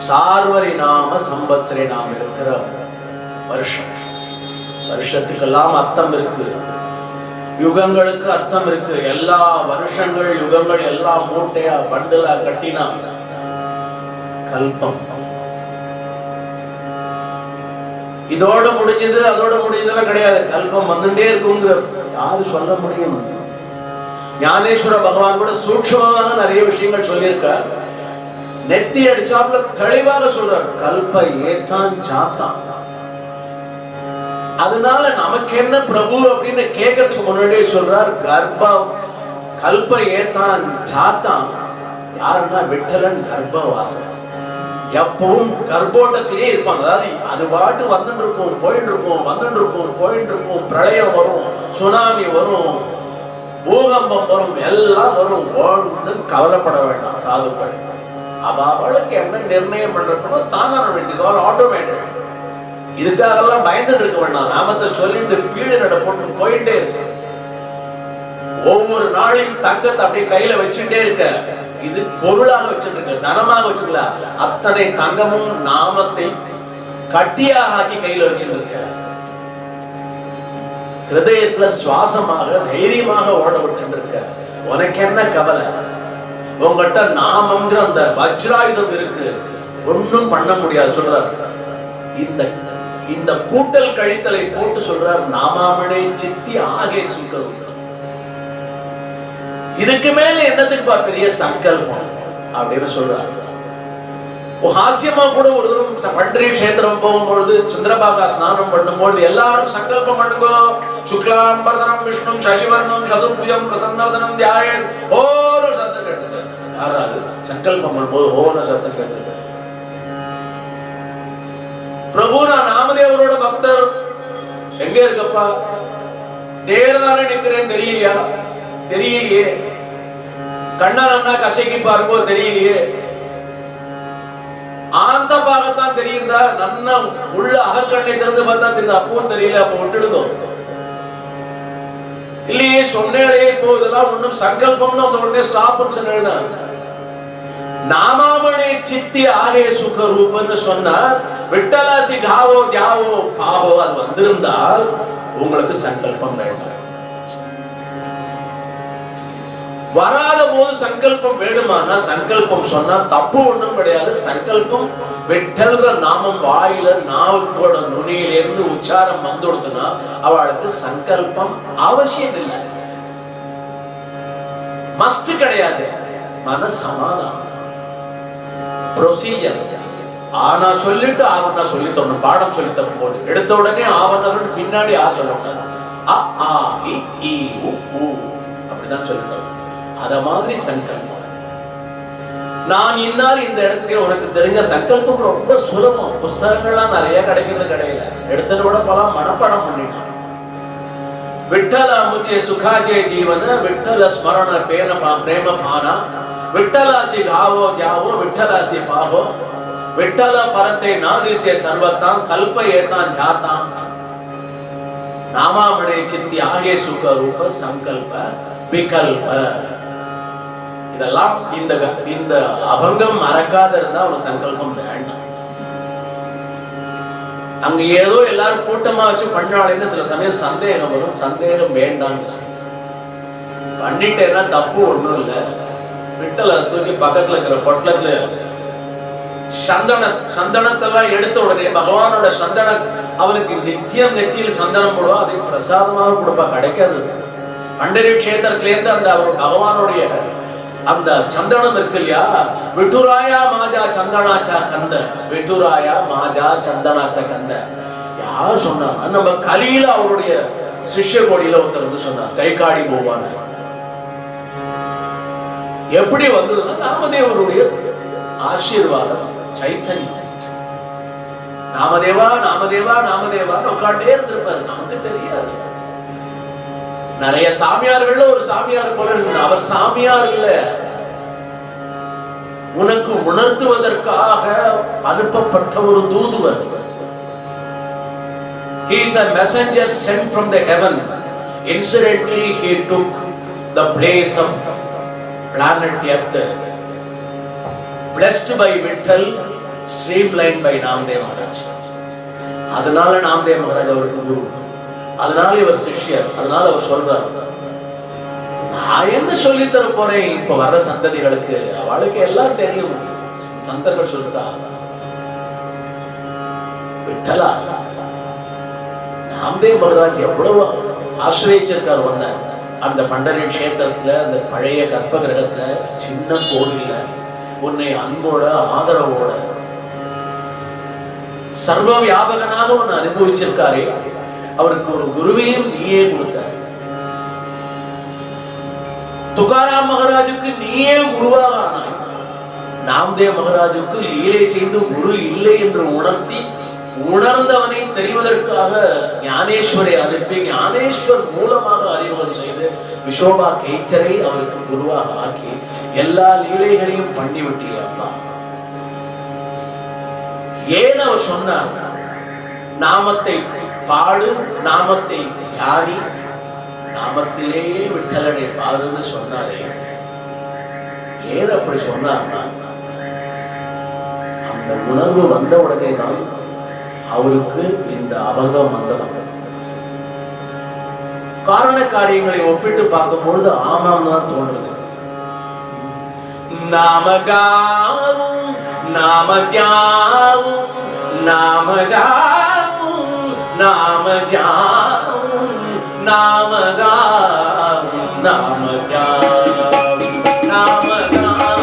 சார்வரி நாம சம்பத்சரே நாம் இருக்கிற வருஷம். வருஷத்துக்கெல்லாம் அர்த்தம் இருக்கு. யுகங்களுக்கு அர்த்தம் இருக்கு. எல்லா வருஷங்கள் யுகங்கள் எல்லாம் மூட்டையா பண்டலா கட்டினா கல்பம். இதோட முடிஞ்சது அதோட முடிஞ்சதெல்லாம் கிடையாது. கல்பம் வந்துட்டே இருக்குங்கிற யாரு சொல்ல முடியும்? ஞானேஸ்வர பகவான் கூட சூட்சமாக நிறைய விஷயங்கள் சொல்லியிருக்கார். நெத்தி அடிச்சாப்புல தெளிவாக சொல்றார், கல்ப ஏத்தான் சாத்தான். அதனால நமக்கு என்ன பிரபு அப்படின்னு கேட்கறதுக்கு முன்னாடியே சொல்றார், கர்ப்பம் கல்ப ஏத்தான் சாத்தான். யாருன்னா விட்டலன் கர்ப்பவாசம். எப்பவும் கர்ப்போட்டத்திலேயே இருப்பாங்க. அதாவது அது பாட்டு வந்துட்டு இருக்கும், போயிட்டு இருக்கும், வந்துட்டு இருக்கும், போயிட்டு இருக்கும். பிரளயம் வரும், சுனாமி வரும், பூகம்பம் வரும், எல்லாம் வரும். ஒன்றும் கவலைப்பட வேண்டாம் சாதுக்கள். அவளுக்கு என்ன நிர்ணயம் பண்றதுன்னு தானே ஆட்டோமேட்டிக். இதுக்காகலாம் பயந்துட்டு இருக்க வேண்டாம். நாமத்தை சொல்லிட்டு பீடு நட போட்டு போயிட்டே இருக்கு. ஒவ்வொரு நாளையும் தங்கத்தை அப்படியே கையில வச்சுட்டே இருக்க. இது பொருளாக வச்சிருக்க, தனமாக வச்சிருக்கல. அத்தனை தங்கமும் நாமத்தை கட்டியாக ஆக்கி கையில வச்சிருக்க. ஹிருதயத்துல சுவாசமாக தைரியமாக ஓட விட்டு இருக்க. உனக்கு என்ன கவலை? உங்ககிட்ட நாமங்கிற அந்த வஜ்ராயுதம் இருக்கு, ஒன்னும் பண்ண முடியாது சொல்றார். இந்த கூட்டல் கழித்தலை போட்டு சொல்றார், நாமாமணே சித்தி ஆகே சுத்தம். இதுக்கு மேல என்னத்துக்கு பெரிய சங்கல்பம் அப்படின்னு சொல்றாரு. ஹாஸ்யமா கூட ஒரு தரம் பண்டரி கஷேத்திரம் போகும்பொழுது சந்திரபாகா ஸ்நானம் பண்ணும்பொழுது எல்லாரும் சங்கல்பம் பண்ணுங்கோ, சுக்லாம் பரதனம் விஷ்ணு சசிவர்ணம் சதுர்புஜம் பிரசன்னவதனம் தியாயன். ஓரோ சத்தம் கேட்டது. யாராவது சங்கல்பம் பண்ணும்போது ஓரோ சத்தம் கேட்டது. பிரபு நான் நாமதேவரோட பக்தர், எங்க இருக்கப்பா? நேரதானே நிக்கிறேன், தெரியலையா? தெரியலையே. கண்ணன் அண்ணா கசைக்கு பாருங்கோ, தெரியலையே. ஆந்த பாகத்தான் தெரியுதா? நன்னா உள்ள அகக்கண்ணை திறந்து பார்த்தா தெரியுது, அப்பவும் தெரியல. அப்ப விட்டுடுதோம் இல்லையே. சொன்னேளே இப்போ இதெல்லாம் ஒன்னும் சங்கல்பம்னு அந்த உடனே ஸ்டாப்னு சொன்ன. நாமாமணி சித்தி ஆகே சுக ரூபன்னு சொன்னார். விட்டலாசி காவோ தியாவோ பாவோ அது வந்திருந்தால் உங்களுக்கு சங்கல்பம் வேண்டாம். வராத போது சங்கல்பம் வேணுமானா சங்கல்பம் சொன்னா தப்பு ஒண்ணும் கிடையாது. சங்கல்பம் விட்டல்ற நாமம் வாயில நாவுக்கோட நுனியிலிருந்து உச்சாரம் வந்துடுதுன்னா அவளுக்கு சங்கல்பம் அவசியம் இல்லை, மஸ்ட் கிடையாது. மன சமாதானம் ப்ரொசீஜர். ஆனா சொல்லிட்டு ஆவண்ணா சொல்லி தரணும். பாடம் சொல்லி தரும் போது எடுத்த உடனே ஆவண்ணா சொல்லிட்டு பின்னாடி ஆ சொல்லக்கூடாது. அ ஆ இ ஈ உ ஊ அப்படிதான் சொல்லி தரும். அத மாதிரி சங்கல்பம். நான் இன்னார் இந்த இடத்துக்கு உனக்கு தெரிஞ்ச சங்கல்பம் ரொம்ப சுலபம். புஸ்தகங்கள்லாம் நிறைய கிடைக்கிறது கிடையாது. எடுத்தது கூட பல மனப்பாடம் பண்ணிட்டான். விட்டல முச்சே சுகாஜே ஜீவன விட்டல ஸ்மரண பிரேம பானா விட்டலாசி காவோ தியாவோ விட்டலாசி பாவோ விட்டல பரத்தை நாதிசே சர்வத்தான் கல்ப ஏதான் ஜாத்தான் நாமாமணி சித்தி ஆகே சுக ரூப சங்கல்ப விகல்ப. இதெல்லாம் இந்த அபங்கம் மறக்காத இருந்தா ஒரு சங்கல்பம் வேண்டாம். அங்க ஏதோ எல்லாரும் கூட்டமா வச்சு பண்ணாலேன்னு சில சமயம் சந்தேகம் வரும். சந்தேகம் வேண்டாம். பண்ணிட்டேன்னா தப்பு ஒண்ணும் இல்லை. விட்டல தூக்கி பக்கத்துல இருக்கிற பொட்டலத்துல சந்தனத்தெல்லாம் எடுத்த உடனே பகவானோட சந்தனம் அவனுக்கு நித்தியம் நெத்தியில் சந்தனம் போடுவா. அதை பிரசாதமாக கொடுப்பா. கிடைக்காது. பண்டரி கஷேத்திரத்திலேருந்து அந்த அவர் பகவானுடைய அந்த சந்தனம் இருக்கு இல்லையா, விட்டுராயா மாஜா சந்தனாச்சா கந்த, விட்டுராயா மாஜா சந்தனாச்சா கந்த. யார் சொன்னார்? நம்ம கலியில அவருடைய சிஷ்ய கோடியில ஒருத்தர் வந்து சொன்னார், கைகாடி போவான். எப்படி வந்ததுன்னா நாமதேவருடைய ஆசீர்வாதம், சைத்தன்யம். நாமதேவா நாமதேவா நாமதேவான்னு உட்காண்டே இருந்திருப்பாரு. நமக்கு தெரியாது. நிறைய சாமியார்கள்ல ஒரு சாமியார் போல அவர் சாமியார் இல்ல, உனக்கு உணர்த்துவதற்காக அனுப்பப்பட்ட ஒரு தூதுவர். He is a messenger sent from the heaven. Incidentally, he took the place of planet Earth. Blessed by Vittal, streamlined by Namdev Maharaj. அதனால நாம்தேவ் மகாராஜ் அவருக்கு குரு. அதனால இவர் சிஷ்யர். அதனால அவர் சொல்றார், நான் என்ன சொல்லி தர போறேன் இப்ப வர்ற சந்ததிகளுக்கு? அவளுக்கு எல்லாம் தெரியும். சந்தர்கள் சொல்றா, விட்டலா நாம்தேவ் மகாராஜ் எவ்வளவு ஆசிரியச்சிருக்கார். வந்த அந்த பண்டரி க்ஷேத்திரத்துல அந்த பழைய கர்ப்ப கிரகத்துல சின்ன கோவில்ல உன்னை அன்போட ஆதரவோட சர்வ வியாபகனாக உன்னை அனுபவிச்சிருக்காரே, அவருக்கு ஒரு குருவையும் நீயே கொடுத்த. துகாராம் மகாராஜுக்கு நீயே குருவாக ஆனாய். நாம்தேவ் மகாராஜுக்கு லீலை செய்து குரு இல்லை என்று உணர்ந்தவனை தெரிவதற்காக ஞானேஸ்வரை அனுப்பி ஞானேஸ்வர் மூலமாக அறிமுகம் செய்து விஷோபா கேச்சரை அவருக்கு குருவாக ஆக்கி எல்லா லீலைகளையும் பண்ணிவிட்டிய அப்பா. ஏன் அவர் சொன்னார், நாமத்தை பாடு, நாமத்தை தியானி, நாமத்திலேயே விட்டலனை பாருன்னு சொன்னாரே. ஏன் அப்படி சொன்னார்னா, அந்த உணர்வு வந்த உடனே தான் அவருக்கு இந்த அபங்கம் வந்ததாம். காரண காரியங்களை ஒப்பிட்டு பார்க்கும்பொழுது ஆமாம் தான் தோன்றது. நாமகாவும் நாமஜாவும் நாமகாவும் நாமஜாவும் நாமகாவும் நாமஜாவும் நாமகாவும்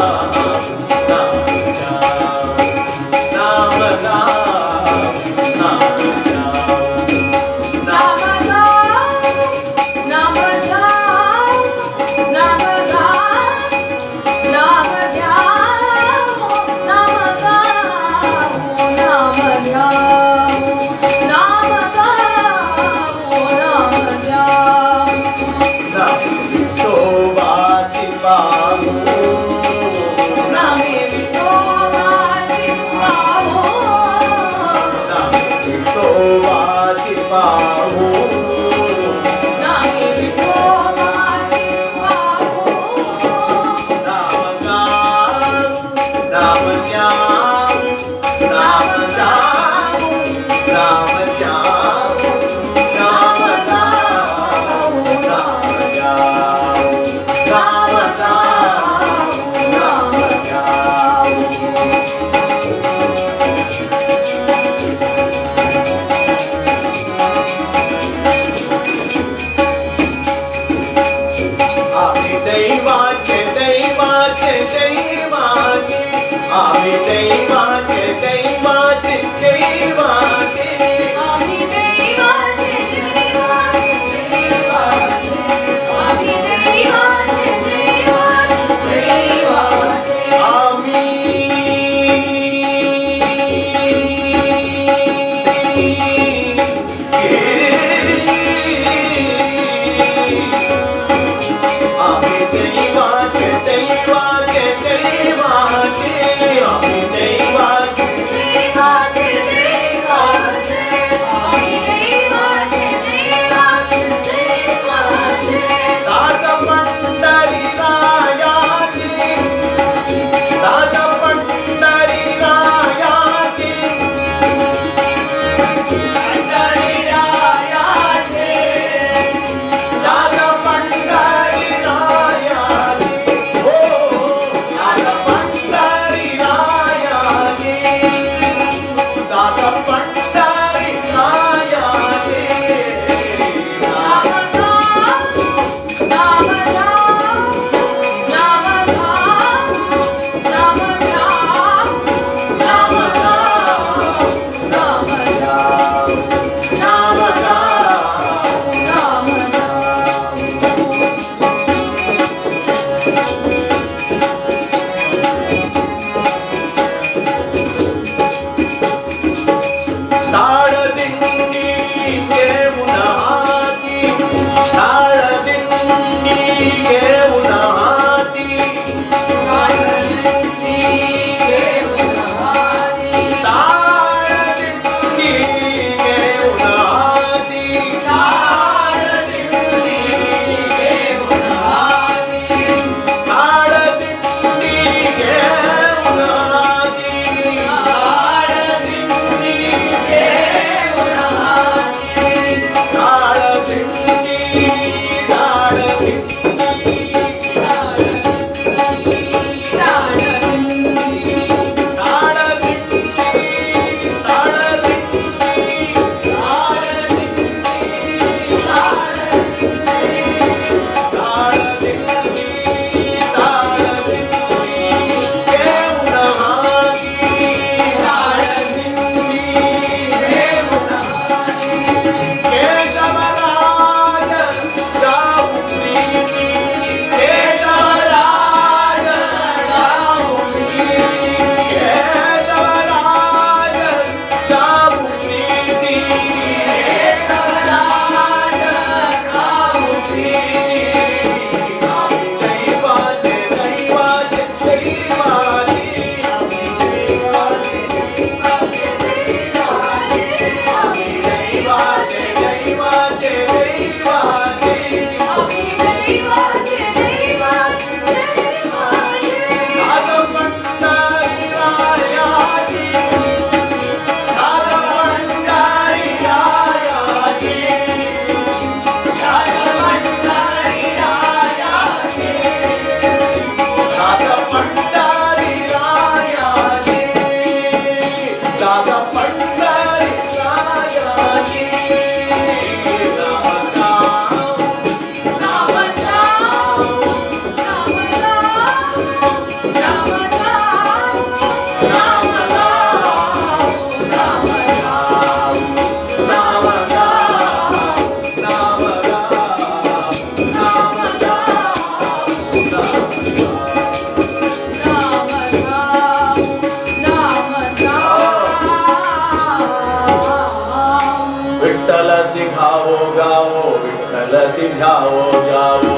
विठ्ठलासी खावो गावो विठ्ठलासी ध्यावो घ्यावो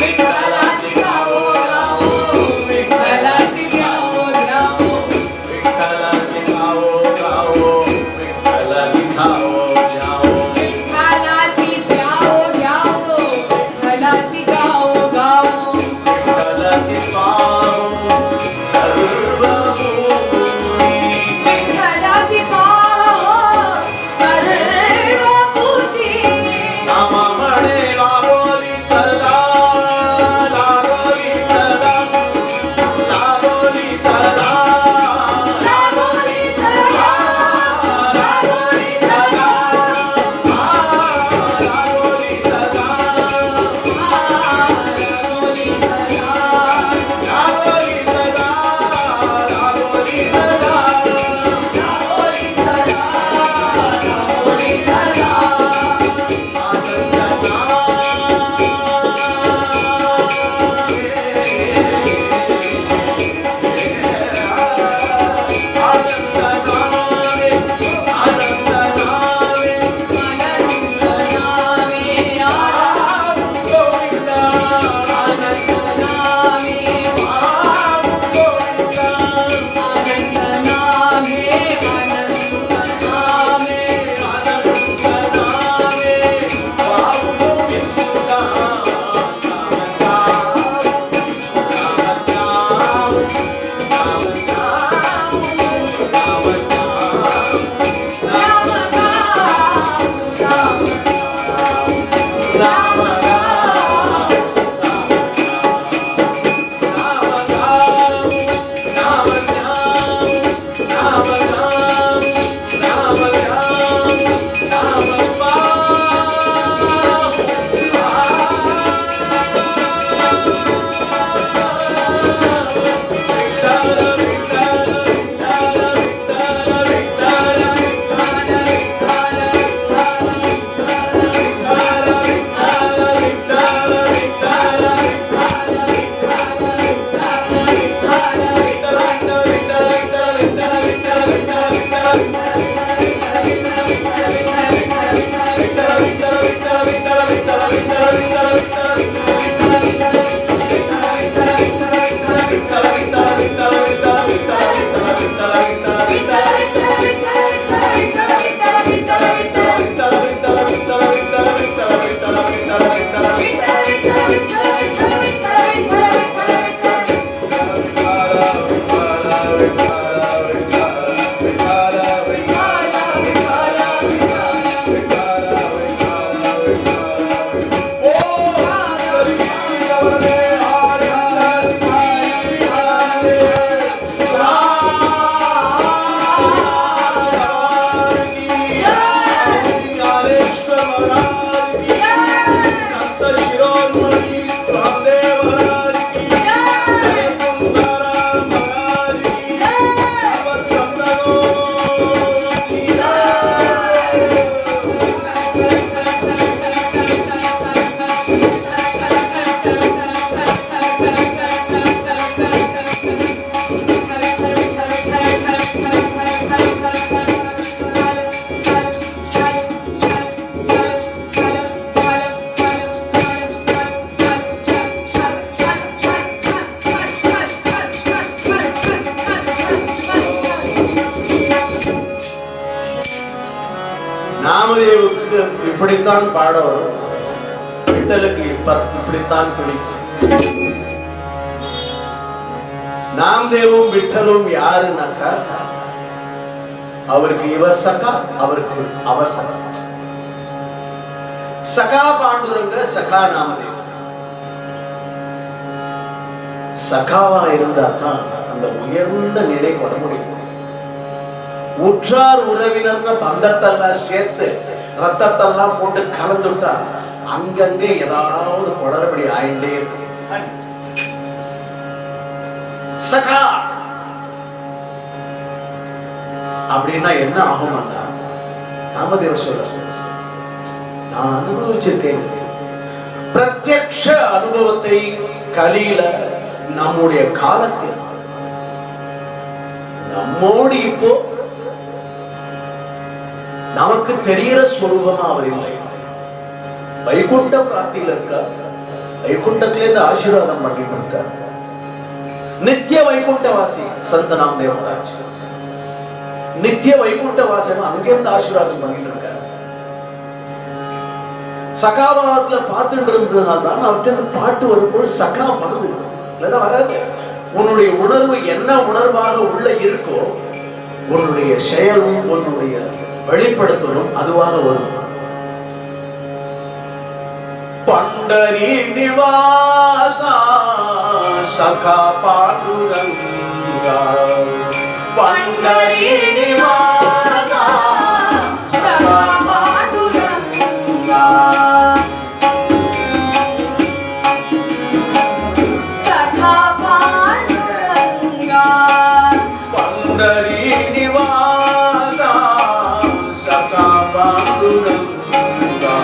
विठ्ठलासी गावो गावो विठ्ठलासी ध्यावो ध्यावो विठ्ठलासी खावो गावो विठ्ठलासी ध्यावो घ्यावो विठ्ठलासी ध्यावो ध्यावो विठ्ठलासी गावो गावो विठ्ठलासी पाहो सर्वभूमी विठ्ठलासी पाहो सर्वभूती नाम म्हणे लागोली सदा लागोली सदा लागोली सदा लागोली सदा लागोली सदा लागोली सदा लागोली सदा लागोली सदा लागोली सदा लागोली सदा लागोली सदा நாமதேவுக்கு இப்படித்தான் பாட வரும், விட்டலுக்கு இப்படித்தான் பிடிக்கும். நாமதேவும் விட்டலும் யாருன்னாக்கா, அவருக்கு இவர் சகா, அவருக்கு அவர் சகா. சகா பாண்டுரங்க, சகா நாமதேவ். சகாவா இருந்தா தான் அந்த உயர்ந்த நிலைக்கு வர முடியும். உற்றார் உறவினர்னு பந்தத்தெல்லாம் சேர்த்து ரத்தத்தெல்லாம் போட்டு கலந்துட்டா அங்கங்க ஏதாவது குளறுபடி ஆயிட்டே இருக்கும். சகா அப்படின்னா என்ன ஆகும்னா, நாமதேவ சொல்ற, நான் அனுபவிச்சிருக்கேன். பிரத்யக்ஷ அனுபவத்தை கலியில நம்முடைய காலத்தில் நம்மோடு இப்போ நமக்கு தெரிகிற ஸ்வரூபமா அவர் இல்லை. வைகுண்ட பிராப்தியில இருக்கார், வைகுண்டத்தில இருந்து ஆசீர்வாதம் பண்ணிட்டு இருக்கார். நித்திய வைகுண்டவாசி சந்த நாமதேவ மகாராஜ் நித்திய வைகுண்டவாசன் அங்கிருந்து ஆசீர்வாதம் பண்ணிட்டு இருக்கார். சகாபாவத்துல பார்த்துட்டு இருந்ததுனால தான் அவர்கிட்ட பாட்டு வரும்போது சகா வருது, இல்லைன்னா வராது. உன்னுடைய உணர்வு என்ன உணர்வாக உள்ள இருக்கோ, உன்னுடைய செயலும் உன்னுடைய வெளிப்படுத்தலும் அதுவாக வரும். பண்டரி நிவாசா சகா பாண்டுரங்கா, பண்டரி நிவாசா சகா பாண்டுரங்கா, சகா பாண்டுரங்கா, பண்டரி நிவாசா சகா பாண்டுரங்கா,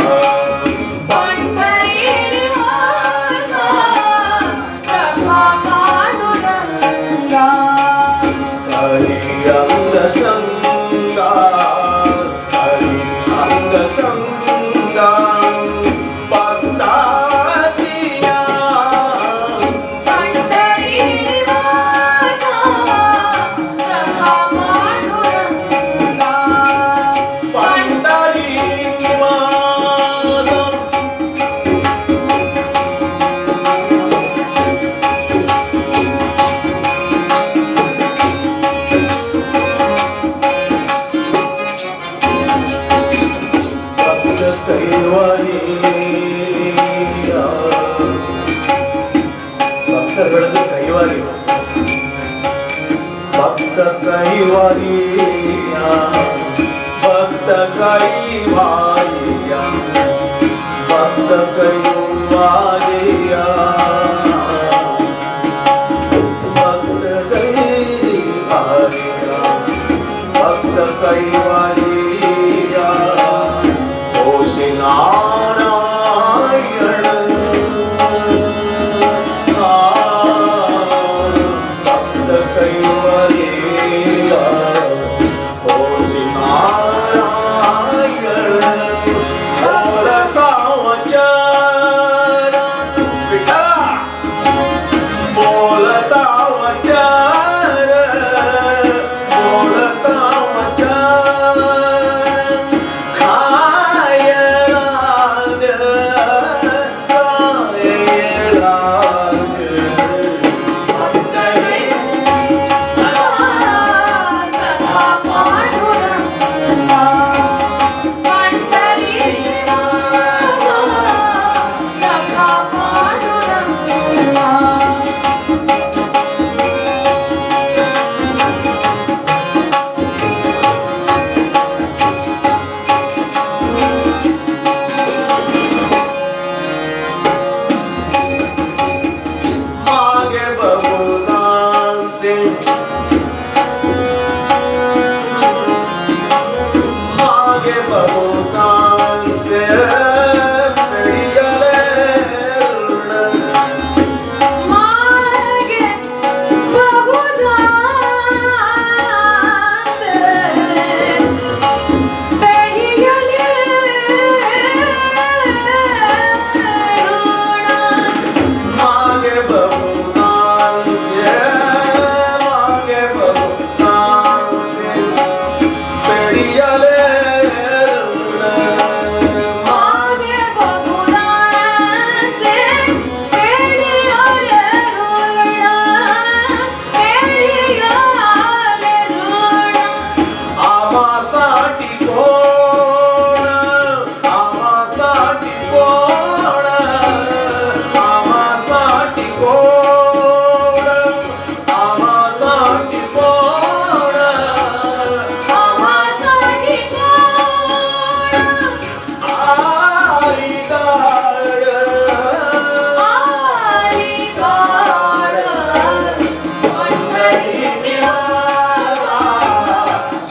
பண்டரி நிவாசா சகா பாண்டுரங்கா, ஹரி அங்க சங்கா, ஹரி அங்க சங்கா, பத்தாசியா, பண்டரி நிவாசா சகா பாண்டுரங்கா, பண்டரி நிவாசம். பக்த கைவாரியா, பக்தர்களுக்கு கைவாரி. பக்த கைவாரியா, பக்த கைவாரியா, பக்த கைவாரியா, பக்த கைவாரியா, பக்த கைவாரியா, ஓசி நாராயண பக்த கைவாரியா, ஓசி நாராயண போலதா வச்சன விட்டா, போலதா வச்சன, போலதா வச்சன आमासाठी कोण आमासाठी कोण आमासाठी कोण आमासाठी कोण आम्हासाठी कोण आली गाड आली गाड पंढरी निवासा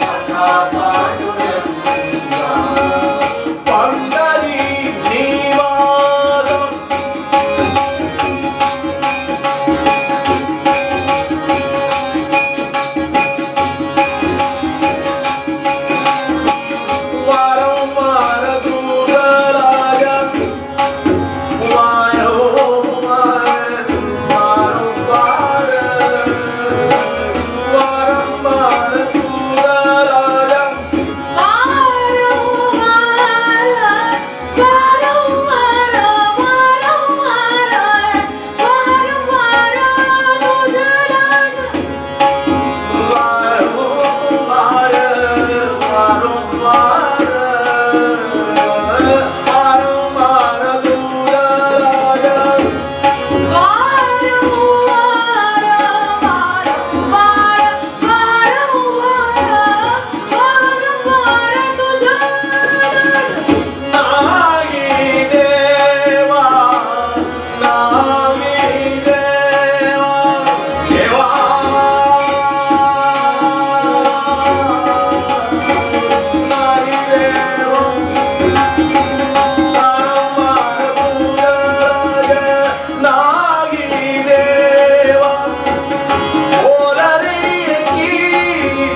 सखा पांडुरंगा पंढरी निवास वारंवार दूध राजा वारंवार वारंवार वारंवार दूध राजा वारंवार वारंवार वारंवार तुझं राज वारंवार वारंवार वारंवार दूध राजा वारंवार वारंवार वारंवार तुझं राज नाही देवा नाही देवा देवा नाही देवा वारंवार दूध राजा नाही देवा बोल रे की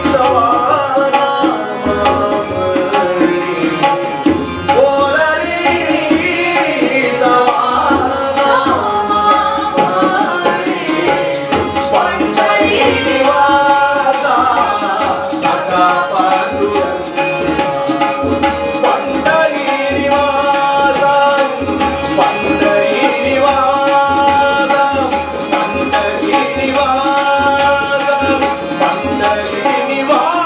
सवाना बोल रे की सवाना पंढरी निवासा सखा पांडुरंगा पंढरी निवासा पंढरी निवासा पंढरी निवासा पंढरी निवासा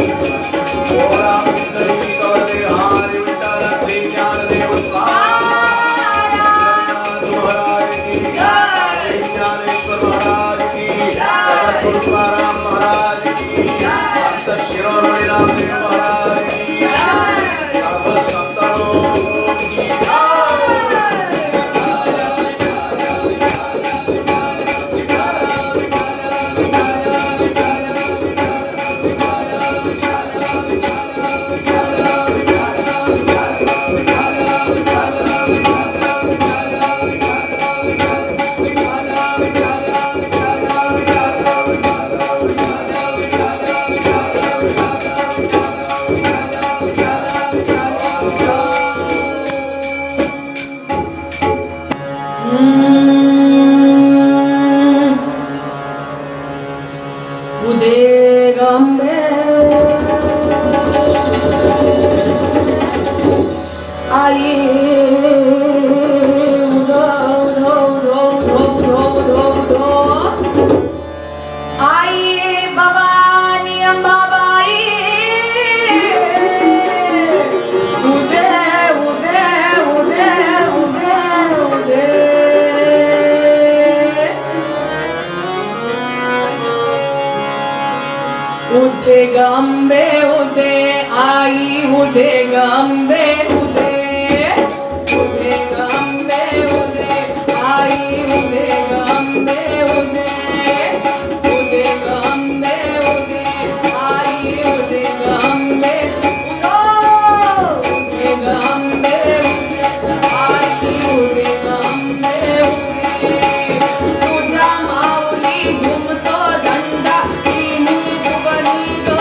बोला पंढरी कवरे हारी विठ्ठल श्री ज्ञानदेव महाराज की श्री ज्ञानेश्वर महाराज की जगद्गुरु तुकाराम महाराज की संत शिरोमणी रामदेव महाराज की सर्व संतांनो की उदेगंबे आई उदो उदो उदो उदो उदो उदो आई भवानी अंबाबाई उदे उदे उदे उदे उदे उदे गंबे उदे आई उदे गंबे उदे उदे गंबे उदे आई उदे गंबे उदे उदे गंबे उदे आई उदे गंबे उदे गंबे उदे आई उदे गंबे उदे तुझा माऊली घुमतो झंडा तिन्ही फुगली गो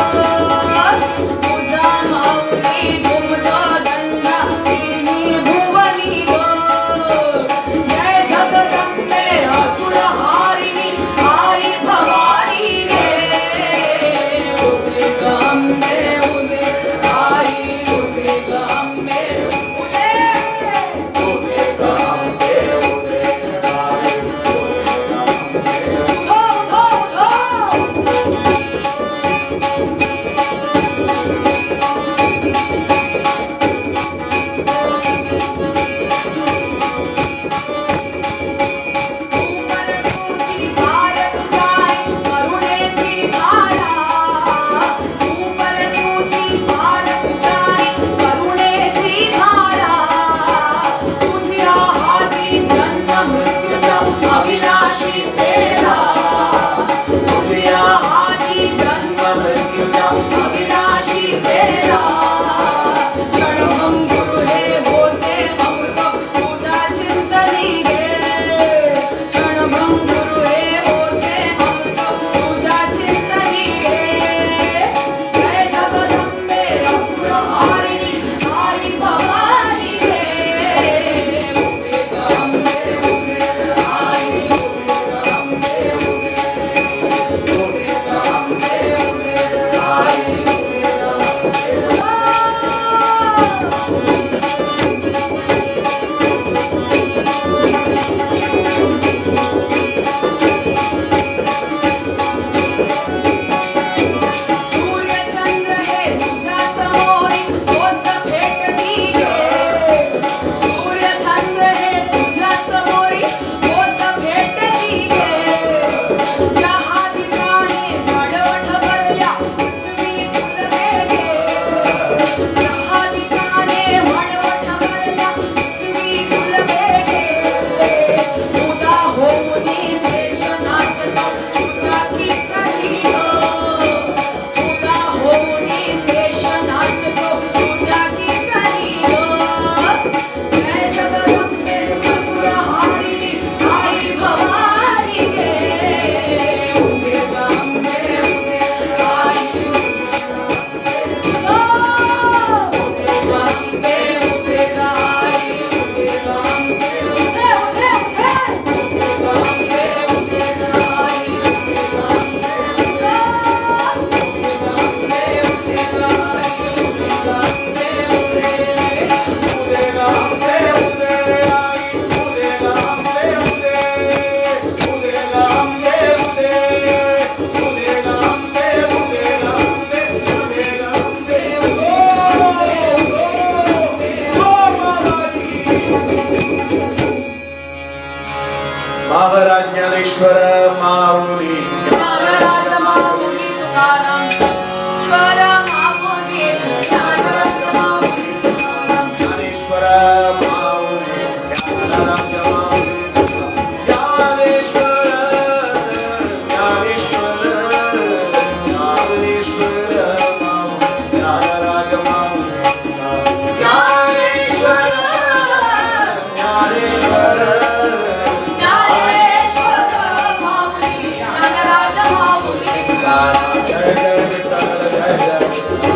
शेषनाच को पूजा की करियो जय जगदम्बे असुरहारिणी आई भवानी गे उगे गंगे उगे आई उगे गंगे उगे आई उगे गंगे उगे उगे उगे गंगे उगे आई उगे महाराज ज्ञानेश्वर माऊली महाराज माऊली तुकाराम ईश्वर माऊली ज्ञानराज माऊली तुकाराम ज्ञानेश्वर माऊली ज्ञानेश्वर ज्ञानेश्वर ज्ञानेश्वर ज्ञानराज माऊली ज्ञानेश्वर ज्ञानेश्वर ज्ञानेश्वर माऊली ज्ञानराज माऊली तुकाराम जय जय विठ्ठल जय जय